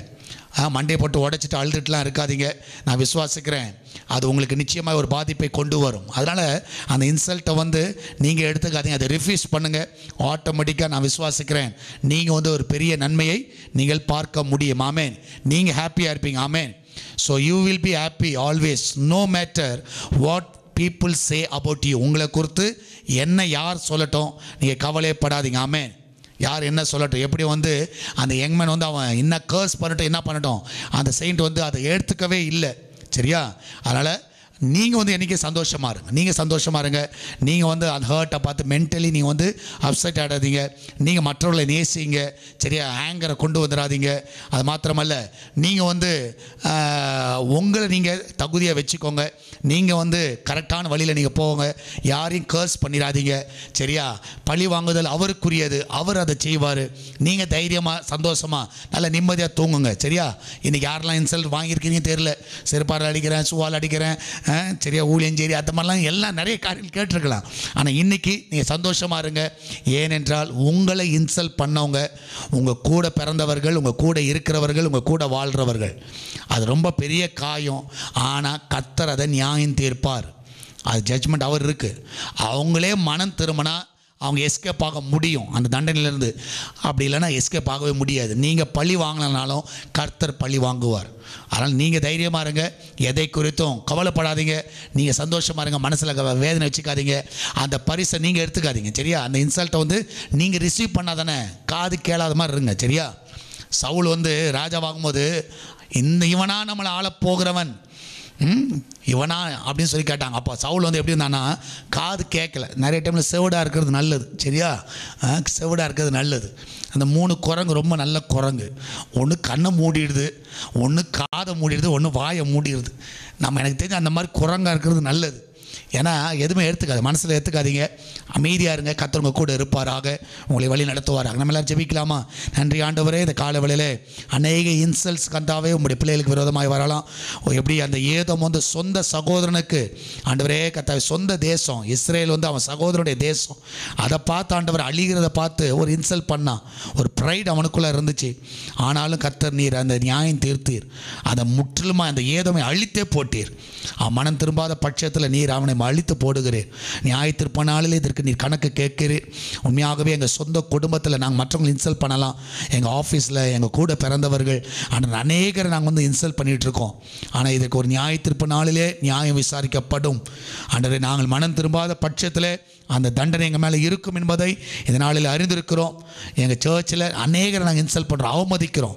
மண்டையை போட்டு உடைச்சிட்டு அழுதுட்டுலாம் இருக்காதீங்க. நான் விசுவாசிக்கிறேன் அது உங்களுக்கு நிச்சயமாக ஒரு பாதிப்பை கொண்டு வரும். அதனால் அந்த இன்சல்ட்டை வந்து நீங்கள் எடுத்துக்காதீங்க, அதை ரிஃப்யூஸ் பண்ணுங்கள். ஆட்டோமேட்டிக்காக நான் விசுவாசிக்கிறேன் நீங்கள் வந்து ஒரு பெரிய நன்மையை நீங்கள் பார்க்க முடியும். ஆமேன். நீங்கள் ஹாப்பியாக இருப்பீங்க. Amen. So you will be happy always, no matter what people say about you. உங்களை குறித்து என்ன யார் சொல்லட்டும், நீங்கள் கவலைப்படாதீங்க. ஆமேன். யார் என்ன சொல்லட்டும், எப்படி வந்து அந்த யங்மேன் வந்து அவன் என்ன கர்ஸ் பண்ணட்டும், என்ன பண்ணட்டும், அந்த செயின்ட் வந்து அதை எடுத்துக்கவே இல்லை. சரியா? அதனால் நீங்கள் வந்து என்றைக்கு சந்தோஷமாக இருங்க, நீங்கள் சந்தோஷமாக இருங்க. நீங்கள் வந்து அந்த ஹர்ட்டை பார்த்து மென்டலி நீங்கள் வந்து அப்செட் ஆடாதீங்க. நீங்கள் மற்றவர்களை நேசிங்க. சரியா? ஆங்கரை கொண்டு வந்துடாதீங்க. அது மாத்திரமல்ல, நீங்கள் வந்து உங்களை நீங்கள் தகுதியாக வச்சுக்கோங்க. நீங்கள் வந்து கரெக்டான வழியில் நீங்கள் போங்க. யாரையும் கர்ஸ் பண்ணிடாதீங்க. சரியா? பழி வாங்குதல் அவருக்குரியது, அவர் அதை செய்வார். நீங்கள் தைரியமாக சந்தோஷமாக நல்ல நிம்மதியாக தூங்குங்க. சரியா? இன்றைக்கி யாரெல்லாம் இன்சல்ட் வாங்கியிருக்கீங்க தெரியல, செருப்பால் அடிக்கிறேன், சுவால் அடிக்கிறேன், சரியா, ஊழியஞ்சேரி, அந்த மாதிரிலாம் எல்லாம் நிறைய காரியங்கள் கேட்டிருக்கலாம். ஆனால் இன்றைக்கி நீங்கள் சந்தோஷமாக இருங்க. ஏனென்றால் உங்களை இன்சல்ட் பண்ணவங்க உங்கள் கூட பிறந்தவர்கள், உங்கள் கூட இருக்கிறவர்கள், உங்கள் கூட வாழ்கிறவர்கள். அது ரொம்ப பெரிய காயம். ஆனால் கர்த்தர் அதை நியாயம் தீர்ப்பார். அது ஜட்ஜ்மெண்ட் அவர் இருக்குது. அவங்களே மனம் திரும்பினா அவங்க எஸ்கேப் ஆக முடியும் அந்த தண்டனையிலேருந்து. அப்படி இல்லைன்னா எஸ்கேப் ஆகவே முடியாது. நீங்கள் பழி வாங்கினாலும் கர்த்தர் பழி வாங்குவார். அதனால் நீங்கள் தைரியமாக இருங்க, எதை குறித்தும் கவலைப்படாதீங்க. நீங்கள் சந்தோஷமாக இருங்க, மனசில் வேதனை வச்சுக்காதீங்க. அந்த பரிசை நீங்கள் எடுத்துக்காதீங்க. சரியா? அந்த இன்சல்ட்டை வந்து நீங்கள் ரிசீவ் பண்ணாதானே காது கேளாத மாதிரி இருங்க. சரியா? சவுல் வந்து ராஜாவாகும்போது இவனா நம்மளை ஆள போகிறவன், இவனா அப்படின்னு சொல்லி கேட்டாங்க. அப்போ சவுல் வந்து எப்படி இருந்தான்னா காது கேட்கல. நிறைய டைமில் செவிடாக இருக்கிறது நல்லது. சரியா? செவிடாக இருக்கிறது நல்லது. அந்த 3 குரங்கு ரொம்ப நல்ல குரங்கு. ஒன்று கண்ணை மூடிடுது, ஒன்று காதை மூடிடுது, ஒன்று வாயை மூடிடுது. எனக்கு தெரிஞ்ச அந்த மாதிரி குரங்காக இருக்கிறது நல்லது. ஏன்னா எதுவுமே எடுத்துக்காது, மனசில் எடுத்துக்காதீங்க. அமைதியாக இருங்க. கர்த்தர் உங்கள் கூட இருப்பாராக, உங்களை வழி நடத்துவாராக. நம்ம எல்லோரும் ஜெபிக்கலாமா? நன்றி ஆண்டவரே, இந்த கால வேளையிலே அநேக இன்சல்ட்ஸ் கண்டாவே உங்களுடைய பிள்ளைகளுக்கு விரோதமாக வரலாம். எப்படி அந்த ஏதோம் வந்து சொந்த சகோதரனுக்கு ஆண்டவரே கர்த்தாவே, சொந்த தேசம் இஸ்ரேல் வந்து அவன் சகோதரனுடைய தேசம், அதை பார்த்து ஆண்டவர் அழிகிறத பார்த்து ஒரு இன்சல்ட் பண்ணான். ஒரு ப்ரைட் அவனுக்குள்ளே இருந்துச்சு. ஆனாலும் கர்த்தர் நீர் அந்த நியாயம் தீர்த்தீர். அதை முற்றிலுமாக அந்த ஏதோமை அழித்தே போட்டீர். அவன் மனம் திரும்பாத பட்சத்தில் நீர் அவனை அழித்து போடுகிறேன். நியாய தீர்ப்பு நாளில் இதற்கு நீர் கணக்கு கேட்கிறீர். உண்மையாகவே எங்கள் சொந்த குடும்பத்தில் நாங்கள் மற்றவங்களை இன்சல்ட் பண்ணலாம், எங்கள் ஆஃபீஸில் எங்கள் கூட பிறந்தவர்கள் ஆனால் அநேகரை நாங்கள் வந்து இன்சல்ட் பண்ணிகிட்ருக்கோம். ஆனால் இதற்கு ஒரு நியாய தீர்ப்பு நாளிலே நியாயம் விசாரிக்கப்படும். ஆண்டவரே, நாங்கள் மனம் திரும்பாத பட்சத்தில் அந்த தண்டனை எங்கள் மேலே இருக்கும் என்பதை இந்த நாளில் அறிந்திருக்கிறோம். எங்கள் சர்ச்சில் அநேகரை நாங்கள் இன்சல்ட் பண்ணுறோம், அவமதிக்கிறோம்,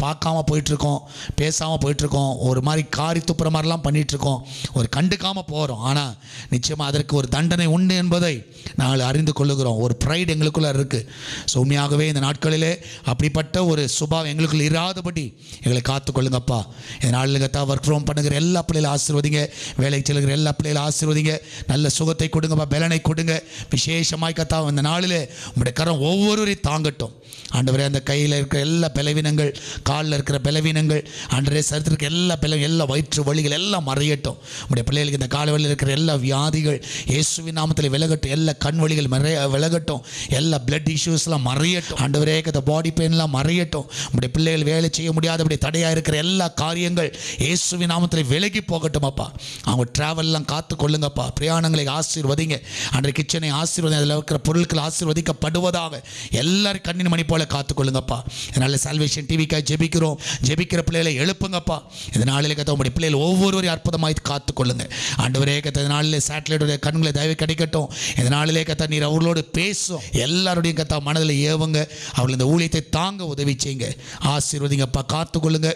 பார்க்காம போயிட்டுருக்கோம், பேசாமல் போயிட்டுருக்கோம், ஒரு மாதிரி காரி துப்புற மாதிரிலாம் பண்ணிகிட்ருக்கோம், ஒரு கண்டுக்காமல் போகிறோம். ஆனால் நிச்சயமாக அதற்கு ஒரு தண்டனை உண்டு என்பதை நாங்கள் அறிந்து கொள்ளுகிறோம். ஒரு ப்ரைட் எங்களுக்குள்ளே இருக்குது. ஸோ உண்மையாகவே இந்த நாட்களிலே அப்படிப்பட்ட ஒரு சுபாவம் எங்களுக்குள்ள இராதபடி எங்களை காத்துக்கொள்ளுங்கப்பா. இந்த நாளில் ஒர்க் ஃப்ரம் பண்ணுகிற எல்லா பிள்ளைகளும் ஆசீர்வதிங்க, வேலைக்கு செல்கிற எல்லா பிள்ளைகளும் ஆசீர்வதிங்க, நல்ல சுகத்தை கொடுங்க. தேவ பலனை கொடுங்க. விசேஷமாய் கர்த்தாவே இந்த நாளிலே உம்முடைய கரம் ஒவ்வொருவரையும் தாங்கட்டும் ஆண்டவரே. அந்த கையில் இருக்கிற எல்லா பலவீனங்கள், காலில் இருக்கிற பலவீனங்கள், ஆண்டவரே சரித்திருக்க எல்லா எல்லா வயிற்று வலிகள் எல்லாம் மறையட்டும். உடைய பிள்ளைகளுக்கு இந்த கால வழியில் இருக்கிற எல்லா வியாதிகள் இயேசுவின் நாமத்தில் விலகட்டும். எல்லா கண் வலிகள் விலகட்டும். எல்லா பிளட் இஷ்யூஸ்லாம் மறையட்டும் ஆண்டவரே. இந்த பாடி பெயின்லாம் மறையட்டும். உடைய பிள்ளைகள் வேலை செய்ய முடியாதபடி தடையாக இருக்கிற எல்லா காரியங்கள் இயேசுவின் நாமத்தில் விலகி போகட்டும் அப்பா. அவங்க ட்ராவல்லாம் காத்து கொள்ளுங்கப்பா. பிரயாணங்களை ஆசீர்வதிங்க ஆண்டவரே. கிச்சனை ஆசீர்வதி, அதில் இருக்கிற பொருட்கள் ஆசீர்வதிக்கப்படுவதாக. எல்லாரும் கண்ணின் மணி போல காத்துக்கொள்ளுங்கப்பா. இதனால சால்வேஷன் டிவிக்காய் ஜெபிக்கிறோம். ஜெபிக்கிற பிள்ளைகளை எழுப்புங்கப்பா. இந்த நாளில் கத்த உங்களுடைய பிள்ளைகள் ஒவ்வொருவரையும் அற்புதமாய் காத்துக்கொள்ளுங்க ஆண்டவரே. கத்த இந்த நாளில் சேட்டலைட்டுடைய கண்களை தயவு கிடைக்கட்டும். இந்த நாளிலே கத்த நீர் அவர்களோடு பேசும். எல்லாருடையும் கத்த மனதில் ஏவுங்க. அவர்கள் இந்த ஊழியத்தை தாங்க உதவி செய்யுங்க. ஆசீர்வதிங்கப்பா. காத்துக்கொள்ளுங்க.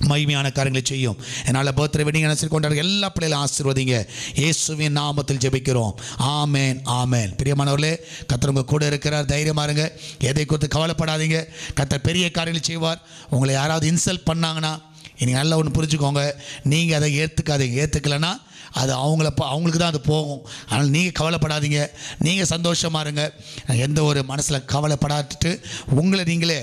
மகிமையான காரியங்களை செய்யும். என்னால் பர்த்டே வெட்டிங் அனுசரித்து கொண்டாடுற எல்லா பிள்ளைகளும் ஆசீர்வதிங்க. இயேசுவின் நாமத்தில் ஜெபிக்கிறோம். ஆமேன் ஆமேன். பிரியமானவர்களே, கர்த்தர் உங்க கூட இருக்கிறார். தைரியமாக இருங்க. எதை குறித்து கவலைப்படாதீங்க. கர்த்தர் பெரிய காரியங்களை செய்வார். உங்களை யாராவது இன்சல்ட் பண்ணாங்கன்னா நீங்கள் நல்லா ஒன்று புரிஞ்சுக்கோங்க. நீங்கள் அதை ஏற்றுக்காதீங்க. ஏற்றுக்கலைன்னா அது அவங்களுக்கு தான் அது போகும். அதனால் நீங்கள் கவலைப்படாதீங்க. நீங்கள் சந்தோஷமாக இருங்க. எந்த ஒரு மனசில் கவலைப்படாட்டு உங்களை நீங்களே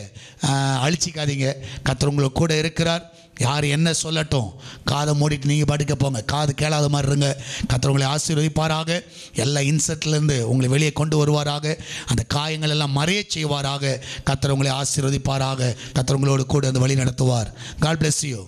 அழிச்சிக்காதீங்க. கர்த்தர் உங்களுக்கு கூட இருக்கிறார். யார் என்ன சொல்லட்டும், காதை மூடிட்டு நீங்கள் படிக்க போங்க. காது கேளாத மாதிரி இருங்க. கர்த்தர் உங்களை ஆசீர்வதிப்பாராக. எல்லா இன்செட்லேருந்து உங்களை வெளியே கொண்டு வருவாராக. அந்த காயங்கள் எல்லாம் மறைய செய்வாராக. கர்த்தர் உங்களை ஆசீர்வதிப்பாராக. கர்த்தர் உங்களோடு கூட அந்த வழி நடத்துவார். God bless you.